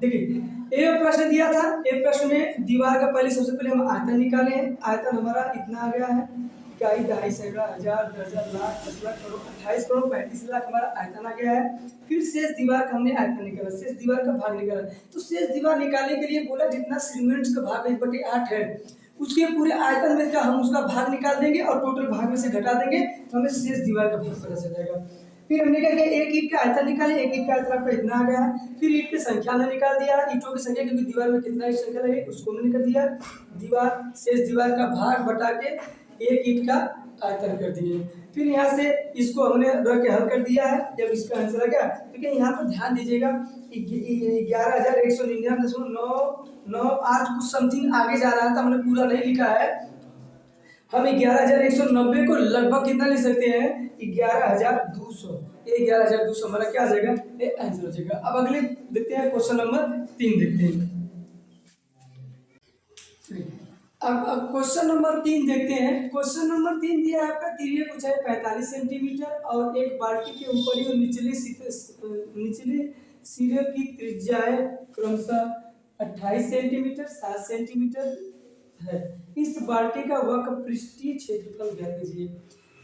देखिए ये प्रश्न दिया था, एक प्रश्न में दीवार का पहले सबसे पहले हम आयतन निकाले हैं। आयतन हमारा इतना आ गया है, इकाई दहाई सैकड़ा हजार 10,000 लाख 10 लाख करोड़ 28 करोड़ 35 लाख हमारा आयतन आ गया है। फिर शेष दीवार का हमने आयतन निकाला, शेष दीवार का भाग निकाला। तो शेष दीवार निकालने के लिए बोला जितना सीमेंट्स का भाग 1/8 है उसके पूरे आयतन में का हम उसका भाग निकाल देंगे और टोटल भाग में से घटा देंगे तो हमें शेष दीवार का भाग पता चल जाएगा। फिर हमने क्या किया, एक ईंट का आयतन निकाले, एक ईंट का आयतन आपका इतना आ गया है। फिर ईंट की संख्या में निकाल दिया, ईंटों की संख्या क्योंकि दीवार में कितना ईंट संख्या लगे उसको हमने निकाल दिया। दीवार शेष दीवार का भाग बटा के एक ईंट का आयतन कर दिए। फिर यहाँ से इसको हमने रख के हल कर दिया है। जब इसका आंसर आ गया तो क्या यहाँ पर ध्यान दीजिएगा 11,199.998 कुछ समथिंग आगे जा रहा था, हमने पूरा नहीं लिखा है। हम 11,190 को लगभग कितना लिख सकते हैं 11,200। ये 11,200 हमारा क्या आ जाएगा, ये आंसर हो जाएगा। अब अगले देखते हैं क्वेश्चन नंबर 3 देखते हैं। अब क्वेश्चन नंबर 3 देखते हैं। क्वेश्चन नंबर 3 दिया है आपका तिर्यक ऊंचाई 45 सेंटीमीटर और एक बाल्टी के ऊपरी और निचले सिरे की त्रिज्या है क्रमशः 28 सेंटीमीटर 7 सेंटीमीटर है। इस बाल्टी का वक्र पृष्ठीय क्षेत्रफल ज्ञात कीजिए।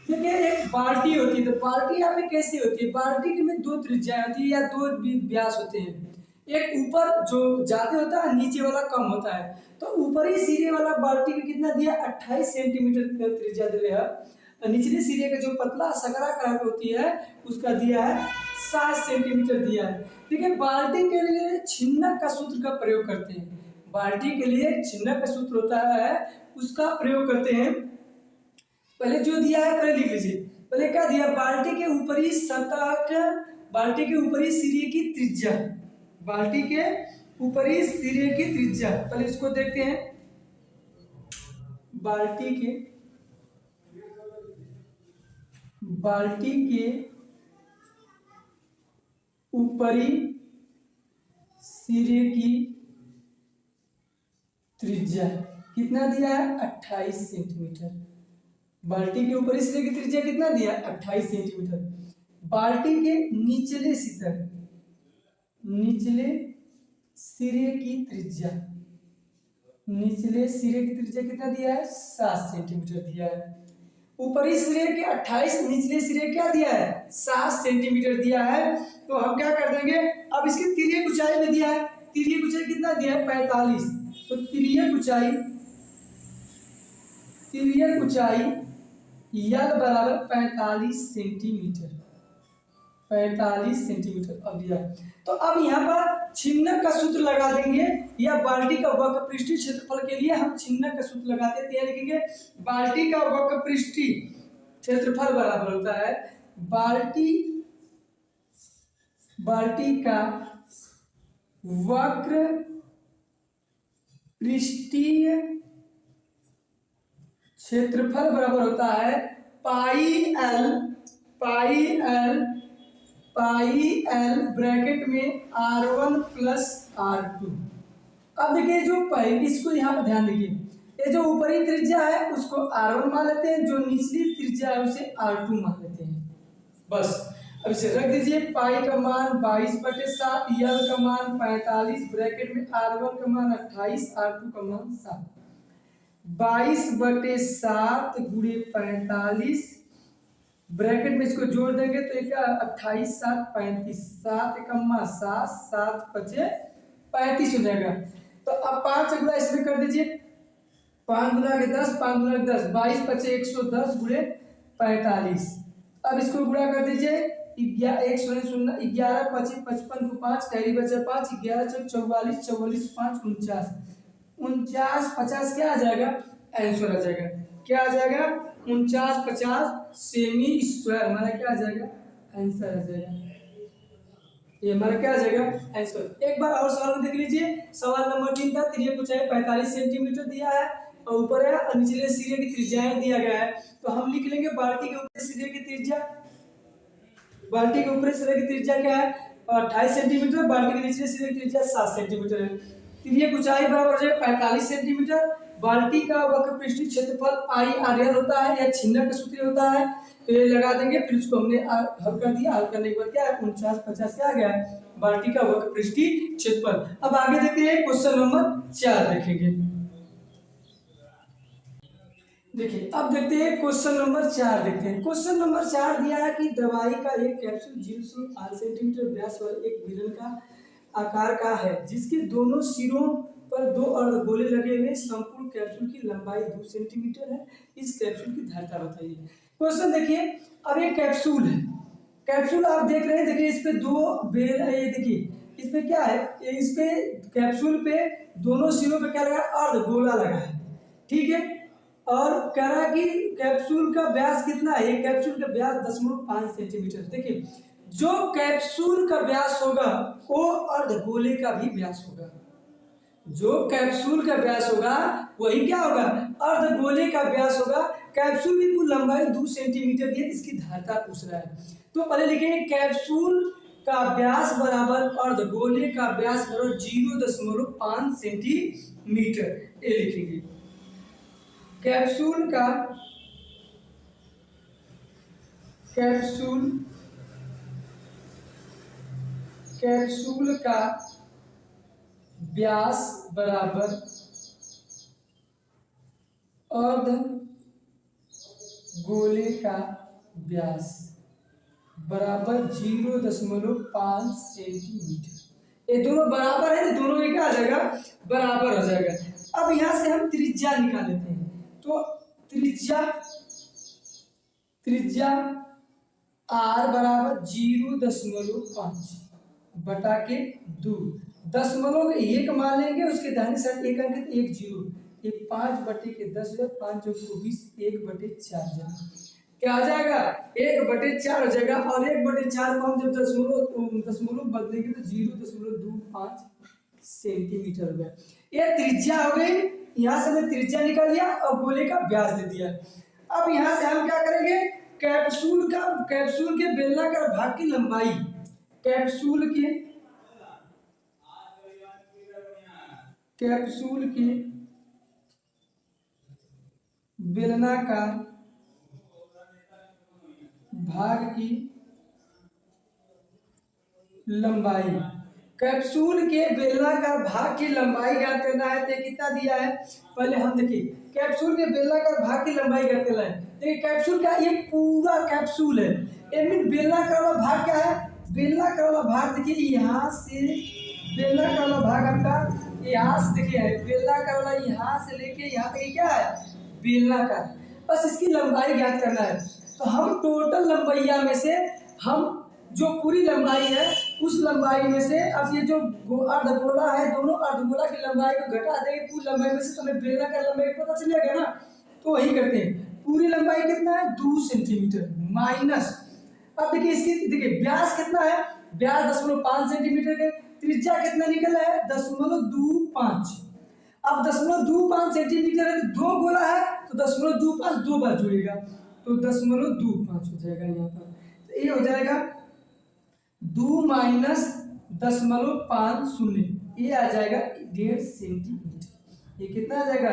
देखिए एक बाल्टी होती है, तो बाल्टी यहाँ पे कैसी होती है, बाल्टी में 2 त्रिज्याएं होती है या 2 व्यास होते हैं। एक ऊपर जो ज्यादा होता है, नीचे वाला कम होता है। तो ऊपरी सिरे वाला बाल्टी का कितना दिया 28 सेंटीमीटर त्रिज्या दिया है। निचले सिरे का जो पतला सकरा करार होती है उसका दिया है 7 सेंटीमीटर दिया है। देखिए बाल्टी के लिए छिन्नक का सूत्र का प्रयोग करते हैं। बाल्टी के लिए छिन्नक का सूत्र होता है, उसका प्रयोग करते हैं। पहले जो दिया है पहले लिख लीजिए। पहले क्या दिया, बाल्टी के ऊपरी सतह, बाल्टी के ऊपरी सिरे की त्रिज्या, बाल्टी के ऊपरी सिरे की त्रिज्या। पहले इसको देखते हैं, बाल्टी के ऊपरी सिरे की त्रिज्या कितना दिया है 28 सेंटीमीटर। बाल्टी के ऊपरी सिरे की त्रिज्या कितना दिया है 28 सेंटीमीटर। बाल्टी के निचले सिरे की त्रिज्या कितना दिया है 7 सेंटीमीटर दिया है। ऊपरी सिरे के 28, निचले सिरे क्या दिया है 7 सेंटीमीटर दिया है। तो हम क्या कर देंगे, अब इसकी तिर्यक ऊंचाई में दिया है, तिर्यक ऊंचाई कितना दिया है 45। तो तिर्यक ऊंचाई यल बराबर 45 सेंटीमीटर, 45 सेंटीमीटर अब दिया। तो अब यहाँ पर छिन्नक का सूत्र लगा देंगे, या बाल्टी का वक्रपृष्ठीय क्षेत्रफल के लिए हम छिन्नक का सूत्र लगाते हैं। लिखेंगे बाल्टी का वक्रपृष्ठीय क्षेत्रफल बराबर होता है बाल्टी का वक्रपृष्ठीय क्षेत्रफल बराबर होता है पाई एल ब्रैकेट में R1 प्लस R2। अब देखिए जो पहले, इसको यहाँ पर ध्यान देखिए, ये जो ऊपरी त्रिज्या है उसको R1 मान लेते हैं, जो निचली त्रिज्या है उसे R2 मान लेते हैं। बस अब इसे रख दीजिए, पाई का मान 22/7, यल का मान 45, ब्रैकेट में R1 का मान 28, R2 का मान 7। 22/7 गुणे 45, ब्रैकेट में इसको जोड़ देंगे तो क्या 28 7 35, 7 कम्मा 7 7 5 35 हो जाएगा। तो अब 5 गुणा इसमें कर दीजिए, 5 गुणा के 10, 5 गुणा के 10, 22 5 110 गुणे 45। अब इसको गुणा कर दीजिए, 11 25 55 को 5 कैरी बचा 5, 11 44 44 5 49, 49 50 क्या आ जाएगा आंसर आ जाएगा, क्या आ जाएगा 49 50 सेमी स्क्वायर, हमारा क्या आ जाएगा आंसर आ जाएगा, ये हमारा क्या आ जाएगा आंसर। एक बार और सवाल देख लीजिए, सवाल नंबर 3 था, तिर्यक ऊंचाई 45 सेंटीमीटर दिया है और ऊपर है और निचले सिरे की त्रिज्याएं दिया गया है। तो हम लिख लेंगे बाल्टी के ऊपरी सिरे की त्रिज्या, बाल्टी के ऊपरी सिरे की त्रिज्या क्या है 28 सेंटीमीटर, बाल्टी के निचले सिरे की त्रिज्या 7 सेंटीमीटर है। तिर्यक ऊंचाई बराबर हो जाएगा 45 सेंटीमीटर, बाल्टी का वक्रपृष्ठीय क्षेत्रफल पाई आर होता है या छिन्नक का सूत्र होता है, तो ये लगा देंगे। फिर उसको हमने हल कर दिया, हल करने के बाद क्या है 49 50 क्या आ गया बाल्टी का वक्रपृष्ठीय क्षेत्रफल। अब आगे देखते हैं क्वेश्चन नंबर 4 देखेंगे। देखिए अब देखते हैं क्वेश्चन नंबर 4 देखते हैं। क्वेश्चन नंबर 4 दिया है कि दवाई का एक कैप्सूल 0.8 सेंटीमीटर व्यास वाले एक बेलन का आकार का है, जिसके दोनों सिरों पर 2 अर्धगोले लगे हुए, संपूर्ण कैप्सूल की लंबाई 2 सेंटीमीटर है। इस कैप्सूल की धारिता बताइए। क्वेश्चन देखिए, अब एक कैप्सूल है, कैप्सूल आप देख रहे हैं, देखिए इस पे 2 बेल है, ये देखिए इस पे क्या है, इस पे कैप्सूल पे दोनों सिरों पे क्या लगा अर्धगोला लगा है, ठीक है। और कह रहा है कि कैप्सूल का व्यास कितना है, कैप्सूल का व्यास 0.5 सेंटीमीटर। देखिए जो कैप्सूल का व्यास होगा वो अर्धगोले का भी व्यास होगा, जो कैप्सूल का व्यास होगा वही क्या होगा अर्धगोले का व्यास होगा। कैप्सूल की कुल लंबाई 2 सेंटीमीटर दी है, इसकी धारिता पूछ रहा है। तो पहले लिखेंगे कैप्सूल का व्यास बराबर अर्धगोले का व्यास बराबर 0.5 सेंटीमीटर, ये लिखेंगे। कैप्सूल का व्यास बराबर अर्धगोले का व्यास बराबर 0.5 सेंटीमीटर। ये दोनों बराबर है, दोनों में क्या आ जाएगा बराबर हो जाएगा। अब यहां से हम त्रिज्या निकाल लेते हैं, तो त्रिज्या R बराबर 0.5 बटा के 2, दशमलव के 1 मान लेंगे, उसके दाहिने साइड 1 अंक 1 0, ये 5/10 5 × 20 1/4 क्या आ जाएगा 1/4 हो जाएगा। और 1/4 को हम जब दशमलव बदलेंगे तो 0.25 सेंटीमीटर हो गया। ये त्रिज्या हो गई, यहाँ से हमने त्रिज्या निकाल लिया और गोले का व्यास दे दिया। अब यहाँ से हम क्या करेंगे कैप्सूल के बेलनाकार भाग की लंबाई, कैप्सूल के बेलनाकार भाग की लंबाई, कैप्सूल के बेलनाकार भाग की लंबाई ज्ञात करना है। तो कितना दिया है, पहले हम देखिए कैप्सूल के बेलनाकार भाग की लंबाई ज्ञात करना है। देखिए कैप्सूल का ये पूरा कैप्सूल है, मीन बेलनाकार वाला भाग क्या है, बेलनाकार वाला भाग देखिए यहाँ से, बेलनाकार वाला भाग आपका यहाँ से देखिए है, बेलनाकार वाला यहाँ से लेके यहाँ तक क्या है, बेलनाकार। बस इसकी लंबाई ज्ञात करना है। तो हम टोटल लंबाइया में से हम जो पूरी लंबाई है उस लंबाई में से अब ये जो अर्धगोला है, दोनों अर्धगोला की लंबाई को घटा देंगे पूरी लंबाई में से, तो हमें बेलनाकार लंबाई पता चलेगा ना। तो वही करते हैं, पूरी लंबाई कितना है 2 सेंटीमीटर माइनस, अब देखिए इसकी देखिए व्यास कितना है, व्यास 0.5 सेंटीमीटर के, त्रिज्या कितना निकला है 0.25। अब 0.25 सेंटीमीटर है, दो गोला है तो 0.25 दो बार जुड़ेगा तो 0.25 हो जाएगा यहाँ पर। तो ये हो जाएगा 2 माइनस 0.50, ये आ जाएगा 1.5 सेंटीमीटर। ये कितना आ जाएगा,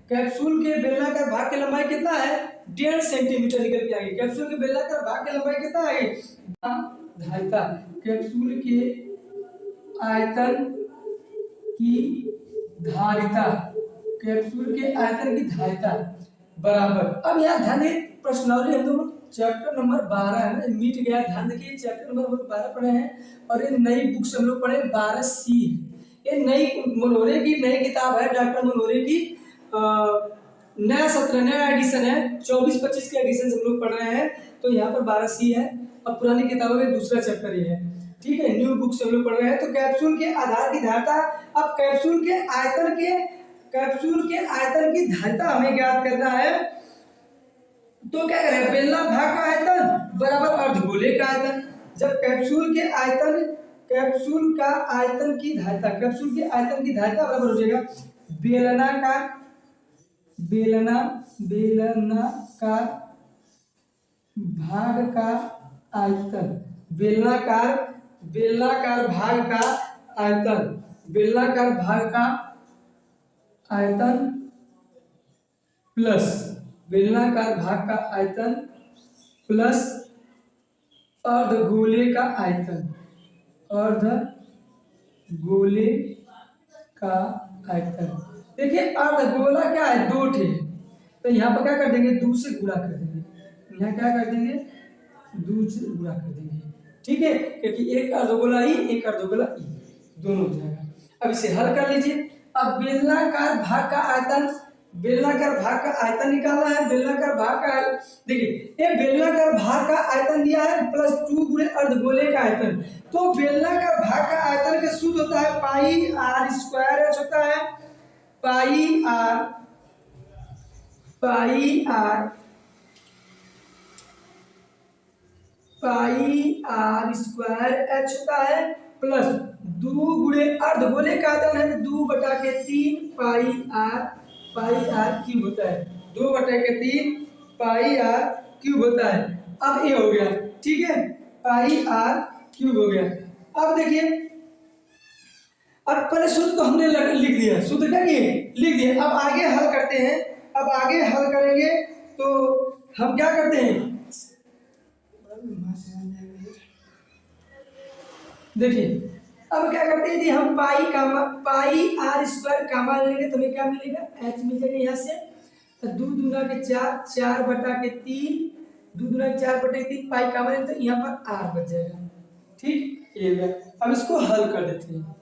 कैप्सूल के बेलनाकार भाग की लंबाई कितना है 1.5 सेंटीमीटर निकल के आएगी। कैप्सूल के बेलनाकार भाग की लंबाई कितना है, धारिता, कैप्सूल के आयतन की धारिता, कैप्सूल के आयतन की धारिता बराबर। अब यहाँ ध्यान दें प्रश्नावली हम लोग चैप्टर नंबर 12 है ना, मिट गया, ध्यान देखिए चैप्टर नंबर 12 पढ़े हैं और ये नई बुक से हम लोग पढ़े 12C। ये नई मनोरे की नई किताब है, डॉक्टर मनोरे की नया सत्र नया एडिशन है, 24-25 के एडिशन से हम लोग पढ़ रहे हैं। तो यहाँ पर 12C है और पुरानी किताबों में दूसरा चैप्टर ये है, ठीक है, न्यू बुक से हम लोग पढ़ रहे हैं। तो कैप्सूल के आधार की धारिता, अब कैप्सूल के आयतन की धारिता हमें ज्ञात करना है। तो क्या करें, बेलना भाग का आयतन बराबर अर्धगोले का आयतन। जब कैप्सूल के आयतन की धारिता बराबर हो जाएगा बेलनाकार भाग का आयतन, बेलनाकार भाग का आयतन प्लस बेलनाकार भाग का आयतन प्लस अर्धगोले का आयतन, अर्धगोले का आयतन। देखिए अर्धगोला क्या है 2 ठे, तो यहाँ पर क्या कर देंगे 2 से गुणा कर देंगे, यहाँ क्या कर देंगे 2 से गुणा कर देंगे, ठीक है, क्योंकि एक अर्धगोला ई एक अर्धगोला ई दोनों हो जाएगा। अब इसे हल कर लीजिए। अब बेलनाकार भाग का आयतन निकालना है। बेलनाकार भाग का देखिए ये बेलनाकार भाग का आयतन दिया है प्लस 2 गुणे अर्धगोले का आयतन। तो बेलनाकार भाग का आयतन का सूत्र होता है पाई आर स्क्वायर एच होता है, पाई आर स्क्वायर एच होता है प्लस 2 गुणे अर्धगोले का आयतन है 2/3 पाई आर क्यूब होता है, 2/3 पाई आर क्यूब होता है। अब ये हो गया, ठीक है, पाई आर क्यूब हो गया। अब देखिए अब पहले सूत्र तो हमने लिख दिया, सूत्र क्या किए लिख दिया। अब आगे हल करते हैं। अब आगे हल करेंगे तो हम क्या करते हैं, देखिए अब क्या करते हैं, हम पाई आर स्क्वायर कामा लेंगे तो हमें क्या मिलेगा एच मिल जाएगा यहाँ से, तो 2 दूना के 4 4/3 2 दूना के 4/3 पाई कामा लेंगे तो यहाँ पर आर बच जाएगा, ठीक ये गया। अब इसको हल कर देते हैं,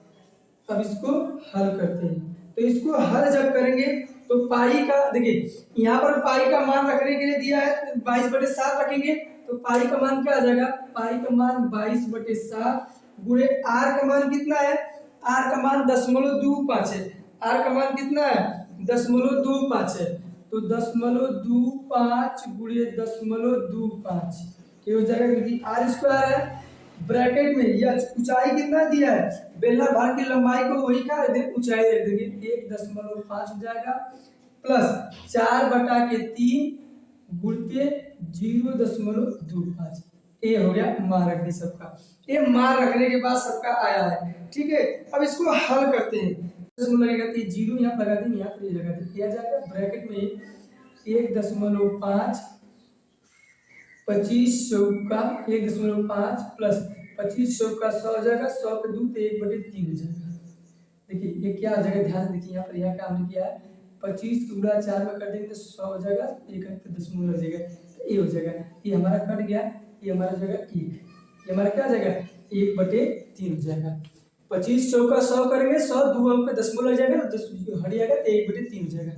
अब इसको हल करते हैं। तो इसको हल जब करेंगे तो पाई का देखिए यहाँ पर पाई का मान रखने के लिए दिया है 22/7 रखेंगे तो पाई का मान क्या आ जाएगा, पाई का मान 22/7 गुणे आर का मान कितना है, आर का मान 0.25 है, आर का मान कितना है 0.25 है, तो 0.25 गुणे 0.25 ये हो जाएगा, क्योंकि आर स्क्वायर है ब्रैकेट में यह ऊंचाई कितना दिया है, बेलना भाग की लंबाई को वही का ऊंचाई रख देंगे 1.5 हो जाएगा प्लस 4/3 गुणते 0.25 ए हो गया, मान रख दी सबका। ये मान रखने के बाद सबका आया है, ठीक है। अब इसको हल करते हैं। लगेगा तो जीरो यहाँ लगा देंगे, यहाँ पर ये लगा देंगे, क्या जाएगा ब्रैकेट में 1.5 25 चौका 1.5 प्लस 25 चौका 100 हो जाएगा, 100 पे 2 तो 1/3 हो जाएगा। देखिए ये क्या हो जाएगा, ध्यान से देखिए यहाँ पर, यहाँ काम नहीं किया है। 25 को गुणा 4 में कर देंगे तो 100 हो जाएगा, 1 लग जाएगा, तो ये हो जाएगा। ये हमारा कट गया, ये हमारा हो जाएगा 1, ये हमारा क्या हो जाएगा 1/3 हो जाएगा। 25 चौका 100 करेंगे, 100 2 पे दशमलव लग जाएगा, 10 हट जाएगा तो 1/3 हो जाएगा।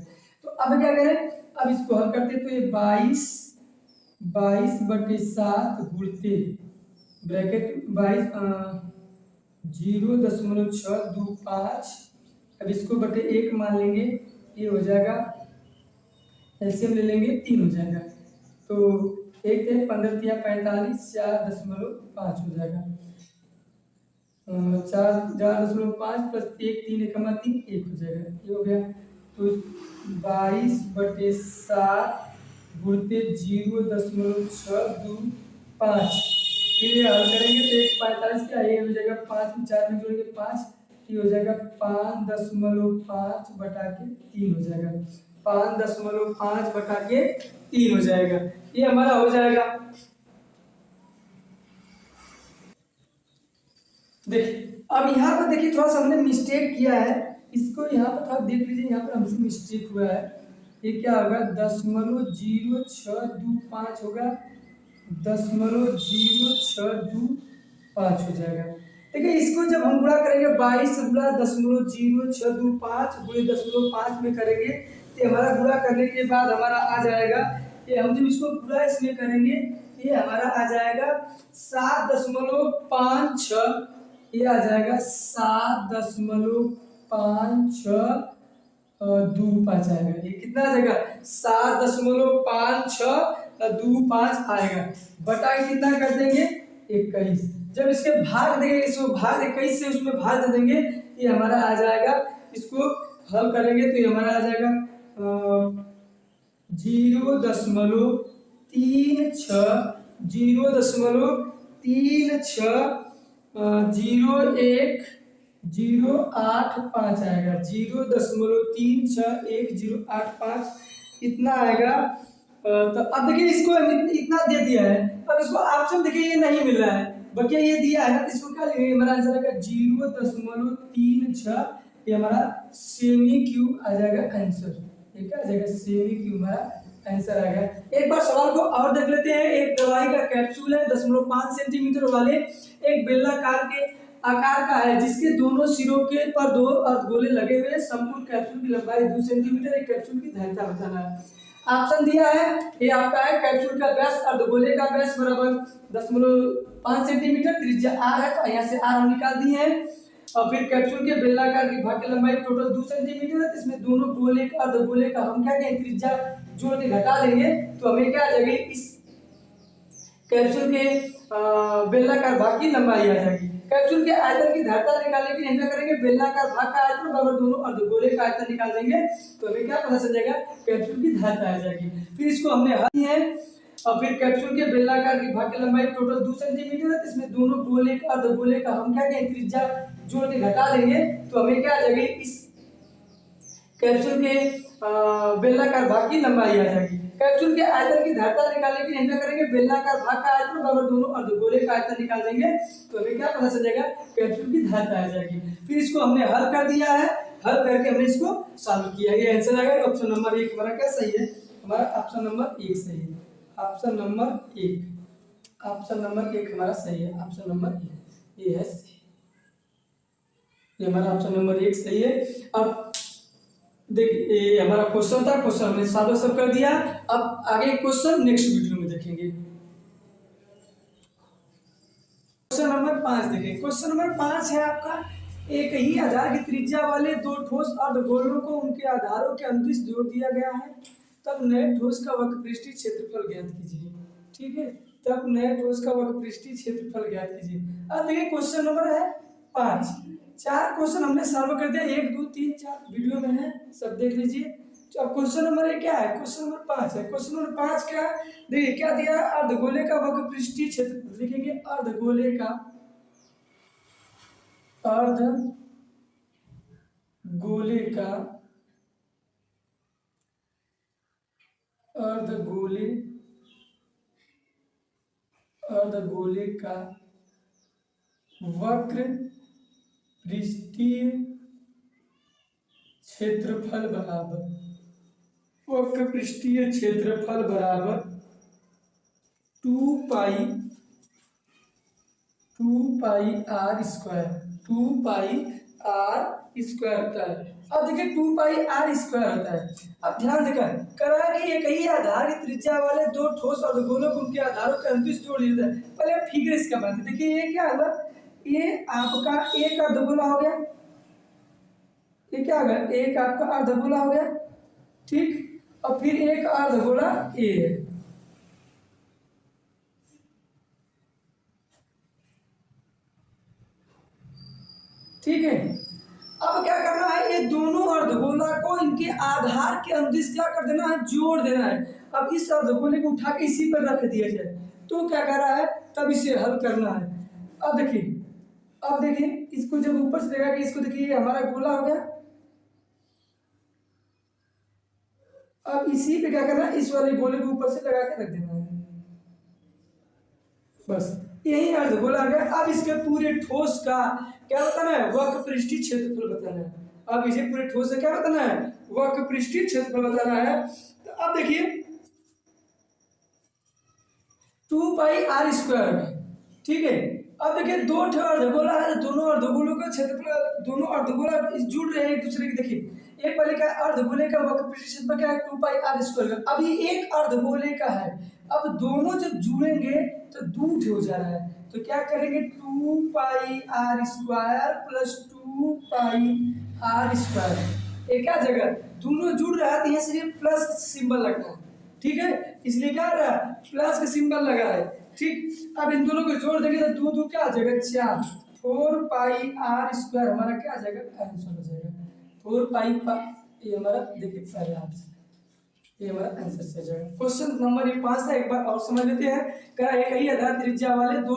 तो अब क्या करें, अब इसको हल करते तो ये 22/7 गुणते ब्रैकेट 0.625, अब इसको बटे 1 मान लेंगे, ये हो जाएगा, एलसीएम ले लेंगे 3 हो जाएगा। तो 1 × 15 × 45 4.5 हो जाएगा, 4.5 प्लस 1 3 1 हो जाएगा, ये हो गया। तो 22/7 गुणते 0.625, फिर ये हल करेंगे तो 1 45 क्या ये हो जाएगा, 5 में 4 में जोड़ेंगे 5, ये हो जाएगा 5.5/3 हो जाएगा, 5.5/3 हो जाएगा, ये हमारा हो जाएगा। देखिए अब यहाँ पर देखिए थोड़ा सा हमने मिस्टेक किया है, इसको यहाँ पर थोड़ा देख लीजिए, यहाँ पर हमसे मिस्टेक हुआ है। ये क्या होगा, 0.0625 होगा, 0.0625 हो जाएगा। देखिए इसको जब हम गुणा करेंगे 22 गुणा 0.0625 गुणे 0.5 में करेंगे तो हमारा गुणा करने के बाद हमारा आ जाएगा, ये हम जब इसको गुणा इसमें करेंगे ये हमारा आ जाएगा 7.56, ये आ जाएगा 7.5625 आएगा। ये कितना आ जाएगा, 7.5625 आएगा, बटा कितना कर देंगे 21। जब इसके भाग देंगे, इसको भाग 21 से उसमें भाग दे देंगे, ये हमारा आ जाएगा। इसको हल करेंगे तो ये हमारा आ जाएगा 0.36011085 आएगा, 0.361085 इतना आएगा। तो अब देखिए इसको इतना दे दिया है, अब इसको ऑप्शन देखिए ये नहीं मिल रहा है, बल्कि ये दिया है ना, इसको क्या लिखेंगे, हमारा आंसर आएगा 0.36, ये हमारा सेमी क्यूब आ जाएगा आंसर। ये क्या आ जाएगा, सेमी क्यूब हमारा आंसर आएगा। एक बार सवाल को और देख लेते हैं। एक दवाई का कैप्सूल है 0.5 सेंटीमीटर वाले एक बेलनाकार के आकार का है, जिसके दोनों सिरों के पर 2 अर्धगोले लगे हुए हैं। संपूर्ण कैप्सूल की लंबाई 2 सेंटीमीटर, एक कैप्सूल की धारिता बताना है। ऑप्शन दिया है, ये आपका है कैप्सूल का व्यास अर्धगोले का व्यास बराबर 0.5 सेंटीमीटर, त्रिज्या r है तो यहाँ से r हम निकाल दिए हैं। और फिर कैप्सूल के बेलनाकार की भाग की लंबाई टोटल 2 सेंटीमीटर है, इसमें दोनों गोले का अर्धगोले का हम क्या कहें त्रिज्या जोड़ के घटा देंगे तो हमें क्या आ जाएगी, इस कैप्सूल के बेलनाकार भाग की लंबाई आ जाएगी। कैप्सूल के आयतन की धारिता निकालने के लिए हम क्या करेंगे, बेलनाकार भाग का आयतन बराबर दोनों अर्धगोले का आयतन निकाल देंगे तो हमें क्या पता चल जाएगा, कैप्सूल की धारिता आ जाएगी। फिर इसको हमने हल किया है। और फिर कैप्सूल के बेलनाकार की भाग की लंबाई टोटल 2 सेंटीमीटर है, इसमें दोनों गोले का अर्धगोले का हम क्या कहें त्रिज्या जोड़ के घटा देंगे तो हमें क्या आ जाएगी, इस कैप्सूल के बेलनाकार भाग की लंबाई आ जाएगी। कैप्सूल के आयतन की धारिता निकालने के लिए हम क्या करेंगे, बेलनाकार भाग का आयतन बराबर दोनों अर्धगोले का आयतन निकाल देंगे तो हमें क्या पता चल जाएगा, कैप्सूल की धारिता आ जाएगी। फिर इसको हमने हल कर दिया है, हल करके हमने इसको सॉल्व किया, ये आंसर आएगा। ऑप्शन नंबर 1 हमारा क्या सही है, हमारा ऑप्शन नंबर 1 सही है। ऑप्शन नंबर 1, ऑप्शन नंबर 1 हमारा सही है, ऑप्शन नंबर 1 ये है सही, ये हमारा ऑप्शन नंबर 1 सही है। अब देखिए ये हमारा क्वेश्चन था, क्वेश्चन हमने सॉल्व सब कर दिया। अब आगे क्वेश्चन नेक्स्ट वीडियो में देखेंगे। क्वेश्चन नंबर 5 देखें। क्वेश्चन नंबर 5 है आपका, एक ही आधार की त्रिज्या वाले 2 ठोस अर्धगोलों को उनके आधारों के अनुदिश जोड़ दिया गया है, तब नए ठोस का वक्रपृष्ठीय क्षेत्रफल ज्ञात कीजिए। ठीक है, तब नए ठोस का वक्रपृष्ठीय क्षेत्रफल ज्ञात कीजिए। अब देखिए क्वेश्चन नंबर है 5, 4 क्वेश्चन हमने सॉल्व कर दिया, 1 2 3 4 वीडियो में है, सब देख लीजिए। अब क्वेश्चन नंबर एक क्या है, क्वेश्चन नंबर 5 है। क्वेश्चन नंबर 5 क्या है, देखिए क्या दिया है, अर्धगोले का वक्र पृष्ठीय क्षेत्र लिखेंगे, अर्धगोले का अर्धगोले का अर्धगोले अर्धगोले का वक्र पृष्ठीय क्षेत्रफल बराबर, वक्र पृष्ठीय क्षेत्रफल बराबर 2 pi r square, 2 pi r square होता है। अब देखिए 2 पाई आर स्क्वायर होता है। अब ध्यान देकर करा कि एक ही आधार की त्रिज्या वाले दो ठोस अर्धगोलों को उनके आधारों के अंतरिक्ष जोड़ दिया जाता है। पहले आप फिगर इसका बनाते हैं। देखिए ये क्या हुआ, ये आपका एक अर्धगोला हो गया, ये क्या हो गया, एक आपका अर्धगोला हो गया, ठीक, और फिर एक अर्धगोला ए है, ठीक है। अब क्या करना है, ये दोनों अर्धगोला को इनके आधार के अंतरिक्ष क्या कर देना है, जोड़ देना है। अब इस अर्धगोले को उठा के इसी पर रख दिया जाए तो क्या कर रहा है, तब इसे हल करना है। अब देखिए इसको जब ऊपर से देखा कि इसको देखिए ये हमारा गोला हो गया। अब इसी पे क्या करना है, इस वाले गोले को ऊपर से लगा के रख देना है, बस यही अर्धगोला आ गया। अब इसके पूरे ठोस का क्या बताना है, वक्र पृष्ठीय क्षेत्रफल बताना है। अब इसे पूरे ठोस से क्या बताना है, वक्र पृष्ठीय क्षेत्रफल बताना है। तो अब देखिए 2 पाई आर स्क्वायर है, ठीक है। अब देखिए दो अर्धगोला है, दोनों अर्धगोलों का क्षेत्रफल, दोनों अर्धगोला जुड़ रहे हैं एक दूसरे के। देखिए एक वाले का अर्धगोले का वक्र पृष्ठीय क्षेत्रफल क्या है, 2 पाई आर स्क्वायर का। अभी एक अर्धगोले का है, अब दोनों जब जुड़ेंगे तो दूर हो जा रहा है, तो क्या करेंगे, 2 pi r square plus 2 pi r square. एक क्या जगह दोनों जुड़ रहा है तो यहाँ से प्लस सिंबल लगना है, ठीक है, इसलिए क्या रहा है, प्लस का सिंबल लगा है, ठीक। अब इन दोनों को जोड़ देंगे तो 2 2 क्या आ जाएगा, 4, 4 पाई आर स्क्वायर हमारा क्या आ जाएगा, आंसर हो जाएगा 4 पाई। ये हमारा देखिए पहले आंसर, ये हमारा आंसर से जाएगा। क्वेश्चन नंबर 5 था, एक बार और समझ लेते हैं। क्या एक ही आधार त्रिज्या वाले दो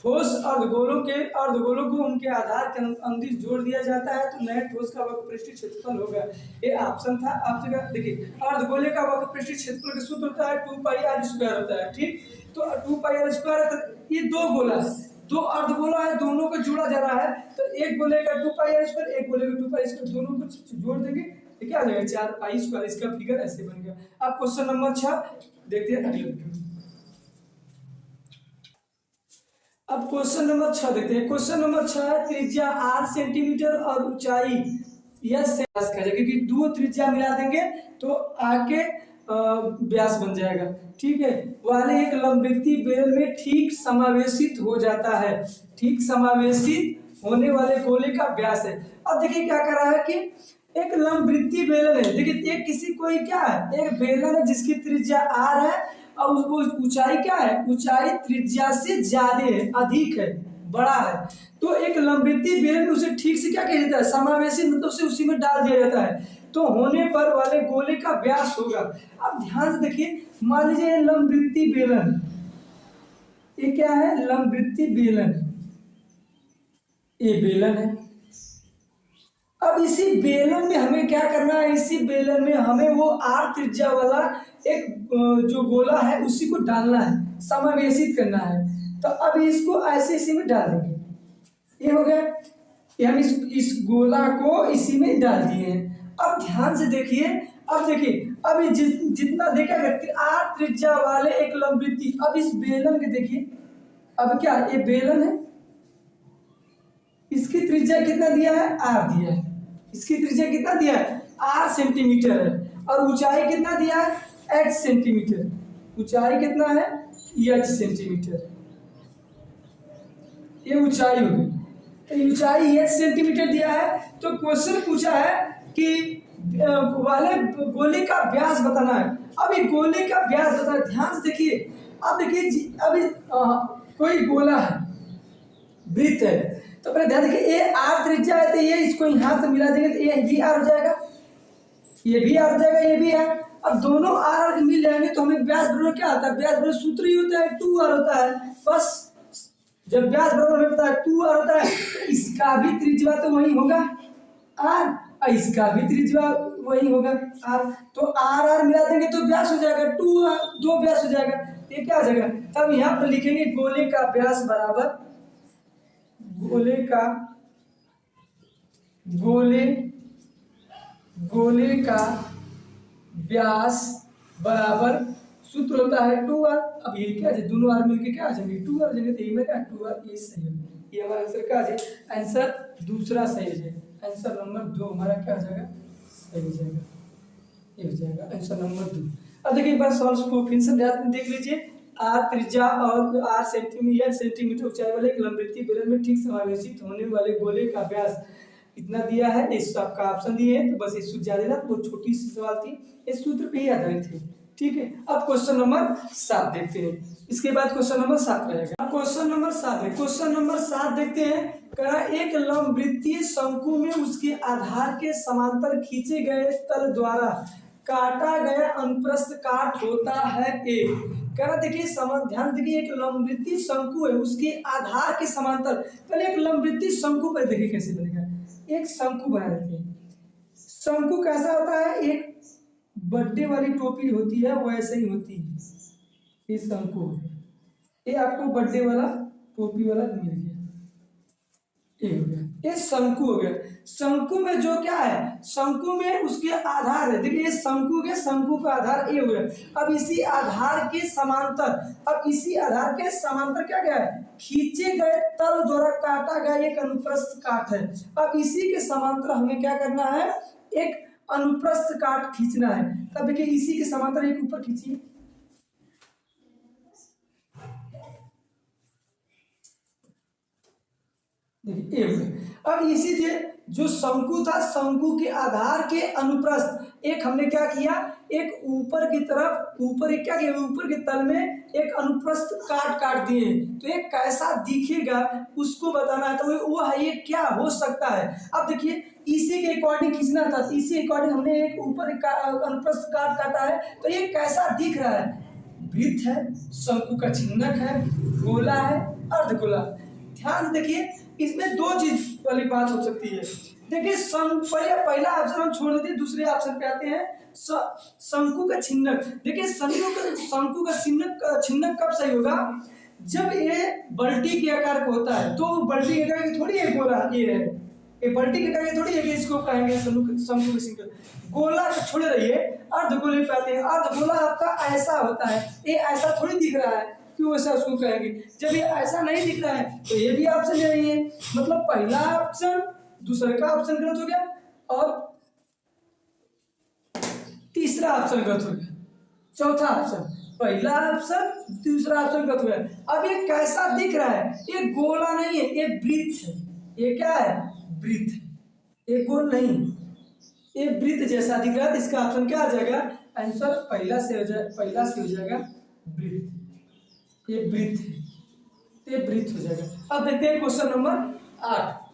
ठोस अर्धगोलों को उनके आधार के अंतरिक्ष जोड़ दिया जाता है तो नए ठोस का वक्र पृष्ठीय क्षेत्रफल होगा। ये ऑप्शन था आपसे। देखिए अर्धगोले का वक्र पृष्ठीय क्षेत्रफल का सूत्र होता है 2 पाई आर स्क्वायर होता है, ठीक। तो 2 पाई आर स्क्वायर है, तो ये दो गोला है, दो अर्धगोला है, दोनों को जोड़ा जा रहा है, तो एक गोले का 2 पाई आर स्क्वायर, एक गोले का 2 पाई स्क्वायर, दोनों को जोड़ देंगे तो क्या आ जाएगा, 4 पाई स्क्वायर। इसका फिगर ऐसे बन गया। अब क्वेश्चन नंबर 6 देखते हैं अगले वीडियो। अब क्वेश्चन नंबर 6 देखते हैं। क्वेश्चन नंबर 6 है, त्रिज्या 8 सेंटीमीटर और ऊंचाई यस क्योंकि दो त्रिज्या मिला देंगे तो आगे व्यास बन जाएगा, ठीक है, वाले एक लंबवृत्तीय बेलन में ठीक समावेशित हो जाता है, ठीक समावेशित होने वाले गोले का व्यास है। अब देखिए क्या कर रहा है कि एक लंबवृत्तीय बेलन है, देखिए एक किसी कोई क्या है, एक बेलन है जिसकी त्रिज्या r है और उसको ऊंचाई क्या है, ऊंचाई त्रिज्या से ज्यादा है, अधिक है, बड़ा है। तो एक लंबवृत्तीय बेलन में उसे ठीक से क्या किया जाता है, समावेशी मतलब से उसी में डाल दिया जाता है, तो होने पर वाले गोले का व्यास होगा। अब ध्यान से देखिए, मान लीजिए लंबवृत्तीय बेलन, ये क्या है, लंबवृत्तीय बेलन, ये बेलन है। अब इसी बेलन में हमें क्या करना है, इसी बेलन में हमें वो आर त्रिज्या वाला एक जो गोला है उसी को डालना है, समावेशित करना है। तो अब इसको ऐसे इसी में डाल देंगे, ये हो गया, ये हम इस गोला को इसी में डाल दिए हैं। अब ध्यान से देखिए, अब देखिए, अब जितना देखा आर त्रिज्या वाले एक लंबवृत्तीय, अब इस बेलन के देखिए, अब क्या ये बेलन है, इसकी त्रिज्या कितना दिया है, आर दिया है, इसकी त्रिज्या कितना दिया है, आर सेंटीमीटर है, और ऊंचाई कितना दिया है, एच सेंटीमीटर, ऊंचाई कितना है, एच सेंटीमीटर, ये ऊंचाई होगी, तो ऊंचाई एच सेंटीमीटर दिया है। तो क्वेश्चन पूछा है कि वाले गोले का व्यास बताना है। अब ये गोले का व्यास बताना है, ध्यान से देखिए। अब देखिए अभी कोई गोला है, वृत्त है, तो पहले ध्यान देखिए, ये आर त्रिज्या है तो ये इसको यहाँ से मिला देंगे तो ये भी आर हो जाएगा, ये भी आ जाएगा, ये भी है। अब दोनों आर आर मिल जाएंगे तो हमें व्यास बराबर क्या आता है, व्यास बराबर सूत्र ही होता है 2r होता है बस। जब व्यास बराबर हमें पता है 2r होता है तो इसका भी त्रिज्या तो वही होगा r, और इसका भी त्रिज्या वही होगा r, तो आर आर मिला देंगे तो व्यास हो जाएगा 2r, 2 व्यास हो जाएगा, ये क्या आ जाएगा। तब यहाँ पर लिखेंगे गोले का व्यास बराबर, गोले का गोले का व्यास बराबर सूत्र होता है 2r। अब ये क्या है, दोनों आर मिलके क्या आ जाएंगे 2r आ जाएंगे, तो ये में क्या 2r, ये सही है, ये हमारा आंसर क्या आ जाएगा, आंसर दूसरा सही हो जाएगा, आंसर नंबर 2 हमारा क्या आ जाएगा, सही हो जाएगा, ये हो जाएगा आंसर नंबर 2। अब देखिए एक बार सॉल्व को फिर से ध्यान में देख लीजिए। आर त्रिज्या और आर सेंटीमीटर ऊंचाई वाले एक लंबवृत्तीय बेलन में ठीक समावेशित होने वाले गोले का व्यास इतना दिया है, इस आपका ऑप्शन दिए हैं, तो बस ये सूत्र याद रखना, वो छोटी सी सवाल थी, इस सूत्र पे ही आधारित है, ठीक है। अब क्वेश्चन नंबर 7 देखते हैं, इसके बाद क्वेश्चन नंबर 7 रहेगा। अब क्वेश्चन नंबर 7 है, क्वेश्चन नंबर 7 देखते हैं। कहा एक लंबवृत्तीय शंकु में उसके आधार के समांतर खींचे गए तल द्वारा काटा गया अनुप्रस्थ काट होता है एक। कह रहा देखिए ध्यान देखिए, एक लंबवृत्तीय शंकु है, उसके आधार के समांतर, पहले एक लंबवृत्तीय शंकु पर देखिए कैसे बनेगा। एक शंकु बना देते हैं, शंकु कैसा होता है, एक बर्थडे वाली टोपी होती है वैसे ही होती है, ये शंकु, ये आपको बर्थडे वाला टोपी वाला मिल गया, ये हो गया, ये शंकु हो गया। शंकु में जो क्या है, शंकु में उसके आधार है, देखिए ये शंकु के, शंकु का आधार ये हो गया। अब इसी आधार के समांतर, अब इसी आधार के समांतर क्या गया है, खींचे गए तल द्वारा काटा गया एक अनुप्रस्थ काट है। अब इसी के समांतर हमें क्या करना है, एक अनुप्रस्थ काट खींचना है। तब देखिए इसी के समांतर एक ऊपर खींचिए, देखिए अब इसी से जो शंकु था, शंकु के आधार के अनुप्रस्थ एक हमने क्या किया, एक ऊपर की तरफ, ऊपर एक क्या किया, ऊपर के तल में एक अनुप्रस्थ काट दिए, तो ये कैसा दिखेगा उसको बताना है, तो वो है ये क्या हो सकता है। अब देखिए इसी के अकॉर्डिंग खींचना था, इसी अकॉर्डिंग हमने एक ऊपर अनुप्रस्थ काटा है, तो ये कैसा दिख रहा है, वृत्त है, शंकु का चिन्हक है, गोला है, अर्धगोला। ध्यान से देखिए इसमें दो चीज वाली बात हो सकती है। देखिए पहला ऑप्शन हम छोड़ देते हैं, दूसरे ऑप्शन पे आते हैं, शंकु का छिन्नक। देखिए शंकु का छिन्नक कब सही होगा, जब ये बल्टी के आकार का होता है, तो बल्टी के आकार की थोड़ी है गोला, ये है, ये बल्टी के आकार की थोड़ी है कि इसको कहेंगे शंकु का छिन्नक। गोला तो छोड़े रहिए, अर्धगोले पे आते हैं। अर्धगोला आपका ऐसा होता है, ये ऐसा थोड़ी दिख रहा है क्यों ऐसा उसको कहेंगे, जब ये ऐसा नहीं दिख रहा है तो ये भी ऑप्शन नहीं है, मतलब पहला ऑप्शन दूसरे का ऑप्शन गलत हो गया और तीसरा ऑप्शन गलत हो गया, चौथा ऑप्शन, पहला ऑप्शन दूसरा ऑप्शन गलत हो गया। अब ये कैसा दिख रहा है, ये गोला नहीं है, ये वृत्त है, ये क्या है, वृत्त है, ये गोल नहीं, ये वृत्त जैसा दिख रहा है, तो इसका ऑप्शन क्या आ जाएगा, आंसर पहला से हो जाएगा वृत्त, ये वृत्त है, ये वृत्त हो जाएगा। अब देखते हैं question number 8।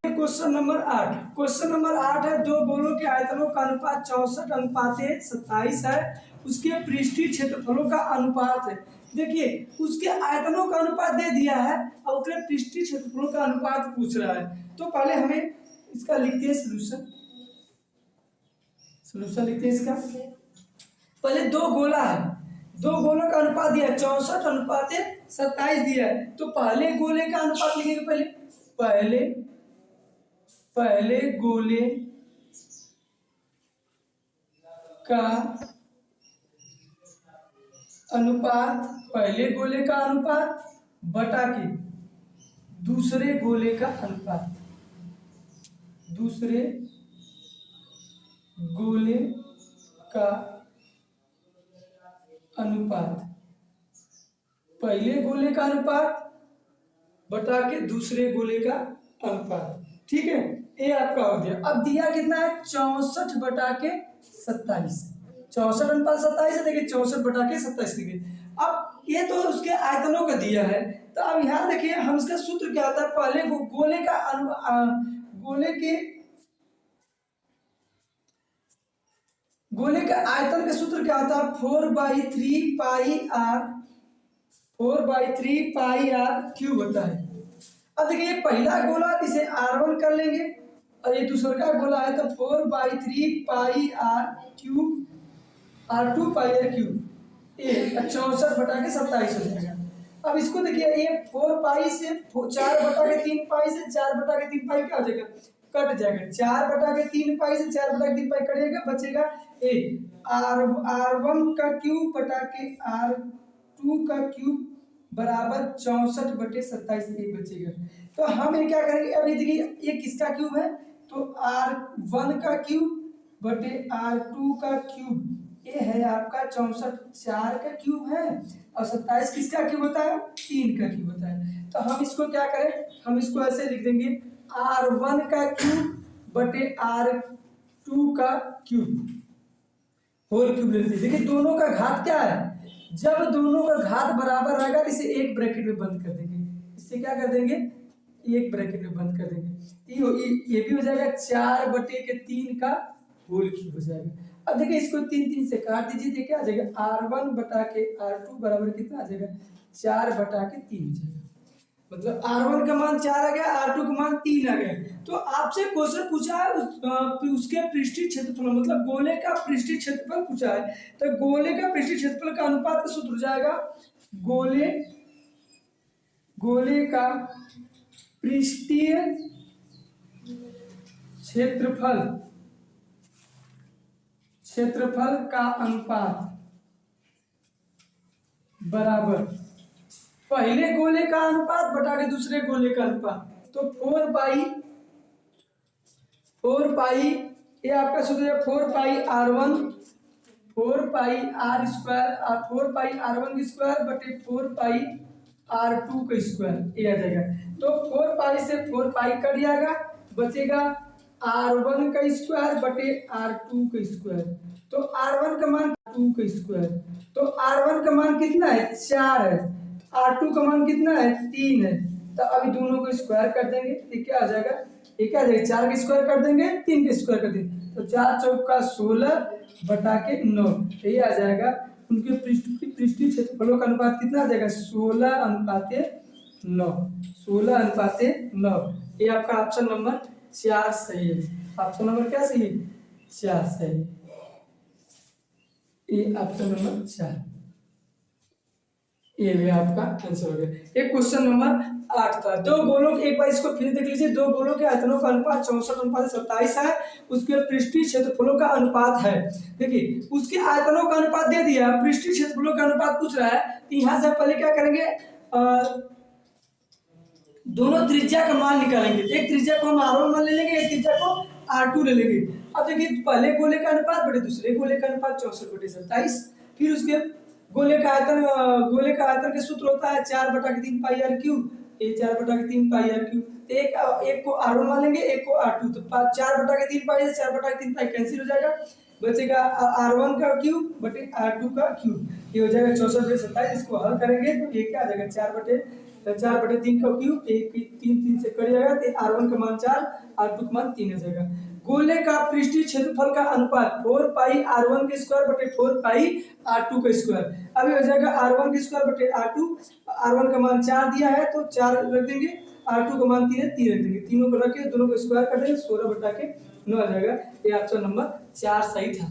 Question number 8, question number 8 है, दो गोलों के आयतनों का अनुपात 64:27 है, उसके पृष्ठीय क्षेत्रफलों का अनुपात है। देखिए उसके आयतनों का अनुपात दे दिया है और उसके पृष्ठीय क्षेत्रफलों का अनुपात पूछ रहा है, तो पहले हमें इसका लिखते हैं सॉल्यूशन लिखते हैं इसका। पहले दो गोला है, दो गोलों का अनुपात दिया 64:27 दिया है, तो पहले गोले का अनुपात लिखेंगे, पहले गोले का अनुपात, पहले गोले का अनुपात बटा के दूसरे गोले का अनुपात, दूसरे गोले का अनुपात, पहले गोले का अनुपात बटा के दूसरे गोले का अनुपात, ठीक है, ये आपका हो गया। अब दिया कितना है 64/27, 64:27 है, देखिए 64/27 लिखिए। अब ये तो उसके आयतनों का दिया है, तो अब यहाँ देखिए हम इसका सूत्र क्या होता है, पहले गोले का गोले के गोले का आयतन का सूत्र क्या होता है? 4/3 पाई आर क्यूब होता है। अब देखिए ये पहला गोला, इसे R1 कर लेंगे और ये दूसरा का गोला है तो 4/3 pi r cube R2 pi r cube, ये 64/27 हो जाएगा। अब इसको देखिए, ये 4 पाई से 4/3 पाई से 4/3 पाई क्या हो जाएगा? कट जाएगा। 4/3 पाई से 4/3 पाई कट जाएगा, बचेगा ए R1 का क्यूब बटा के R2 का क्यूब बराबर 64/27 ये बचेगा। तो हम ये क्या करेंगे, अभी देखिए ये किसका क्यूब है? तो R1 का क्यूब बटे R2 का क्यूब, ये है आपका 64, 4 का क्यूब है और 27 किसका क्यूब होता है? 3 का क्यूब होता है। तो हम इसको क्या करें, हम इसको ऐसे लिख देंगे R1 का क्यूब बटे R2 का क्यूब होल क्यूब ले लेते हैं। देखिए दोनों का घात क्या है? जब दोनों का घात बराबर रहेगा तो इसे एक ब्रैकेट में बंद कर देंगे। इससे क्या कर देंगे? एक ब्रैकेट में बंद कर देंगे। ये भी हो जाएगा 4/3 का होल क्यूब हो जाएगा। अब देखिए इसको 3 से काट दीजिए, देखिए आ जाएगा R1 बटा के R2 बराबर कितना आ जाएगा? 4/3 हो जाएगा। मतलब R1 का मान 4 आ गया, R2 का मान 3 आ गया। तो आपसे क्वेश्चन पूछा है उसके पृष्ठीय क्षेत्रफल, मतलब गोले का पृष्ठीय क्षेत्रफल पूछा है। तो गोले का पृष्ठीय क्षेत्रफल का अनुपात का सूत्र हो जाएगा गोले का पृष्ठीय क्षेत्रफल का अनुपात बराबर पहले गोले का अनुपात बटा के दूसरे गोले का अनुपात। तो 4 पाई ये आपका सूत्र है 4 पाई R1 4 पाई R स्क्वायर 4 पाई R1 स्क्वायर बटे 4 पाई R2 का स्क्वायर, ये आ जाएगा। तो 4 पाई से 4 पाई कट जाएगा, बचेगा R1 का स्क्वायर बटे R2 का स्क्वायर। तो R1 का मान 2 का स्क्वायर, तो R1 का मान कितना है? 4 है। R2 का मान कितना है? 3 है। तो अभी दोनों को स्क्वायर कर देंगे, ये क्या आ जाएगा? ये क्या आ जाएगा? 4 का स्क्वायर कर देंगे, 3 का स्क्वायर कर देंगे, तो 4 चौका 16 बटा के 9, ये आ जाएगा। उनके पृष्ठीय क्षेत्रफलों का अनुपात कितना आ जाएगा? 16:9। 16:9, ये आपका ऑप्शन नंबर 4 सही है। ऑप्शन नंबर क्या सही है? 4 सही, ये ऑप्शन नंबर 4, ये भी आपका आंसर हो गया। एक क्वेश्चन नंबर 8 था। दो गोलों के, एक बार इसको फिर देख लीजिए, दो गोलों के आयतनों का अनुपात 64:27 है, उसके पृष्ठीय क्षेत्रफलों का अनुपात है। देखिए उसके आयतनों का अनुपात दे दिया, पृष्ठीय क्षेत्रफलों का अनुपात पूछ रहा है, तो यहाँ से पहले क्या करेंगे, दोनों त्रिज्या का मान निकालेंगे। एक त्रिज्या को हम R1 मान ले लेंगे, एक त्रिज्या को R2 ले लेंगे। अब देखिए पहले गोले का अनुपात बटे दूसरे गोले का अनुपात 64/27, फिर उसके गोले का आयतन का सूत्र होता है 4/3 पाई आर क्यूब, ये 4/3 पाई आर क्यूब। एक को R1 मान लेंगे, एक को R2, तो 4/3 पाई से 4/3 पाई कैंसिल हो जाएगा, बचेगा R1 का क्यूब बटे R2 का क्यूब, ये हो जाएगा 64/27। इसको हल करेंगे तो ये क्या आ जाएगा? 4/3 का क्यूब, 3 से कट जाएगा, तो R1 का मान 4, R2 का मान 3 हो जाएगा। गोले का पृष्ठीय क्षेत्रफल का अनुपात 4 पाई R1 के स्क्वायर बटे 4 पाई R2 का स्क्वायर। अभी हो जाएगा R1 के स्क्वायर बटे R2, R1 का मान 4 दिया है तो 4 रख देंगे, R2 का मान 3 है, 3 रख देंगे, तीनों को रख के दोनों को स्क्वायर कर देंगे, 16/9 आ जाएगा। ये ऑप्शन नंबर 4 सही था।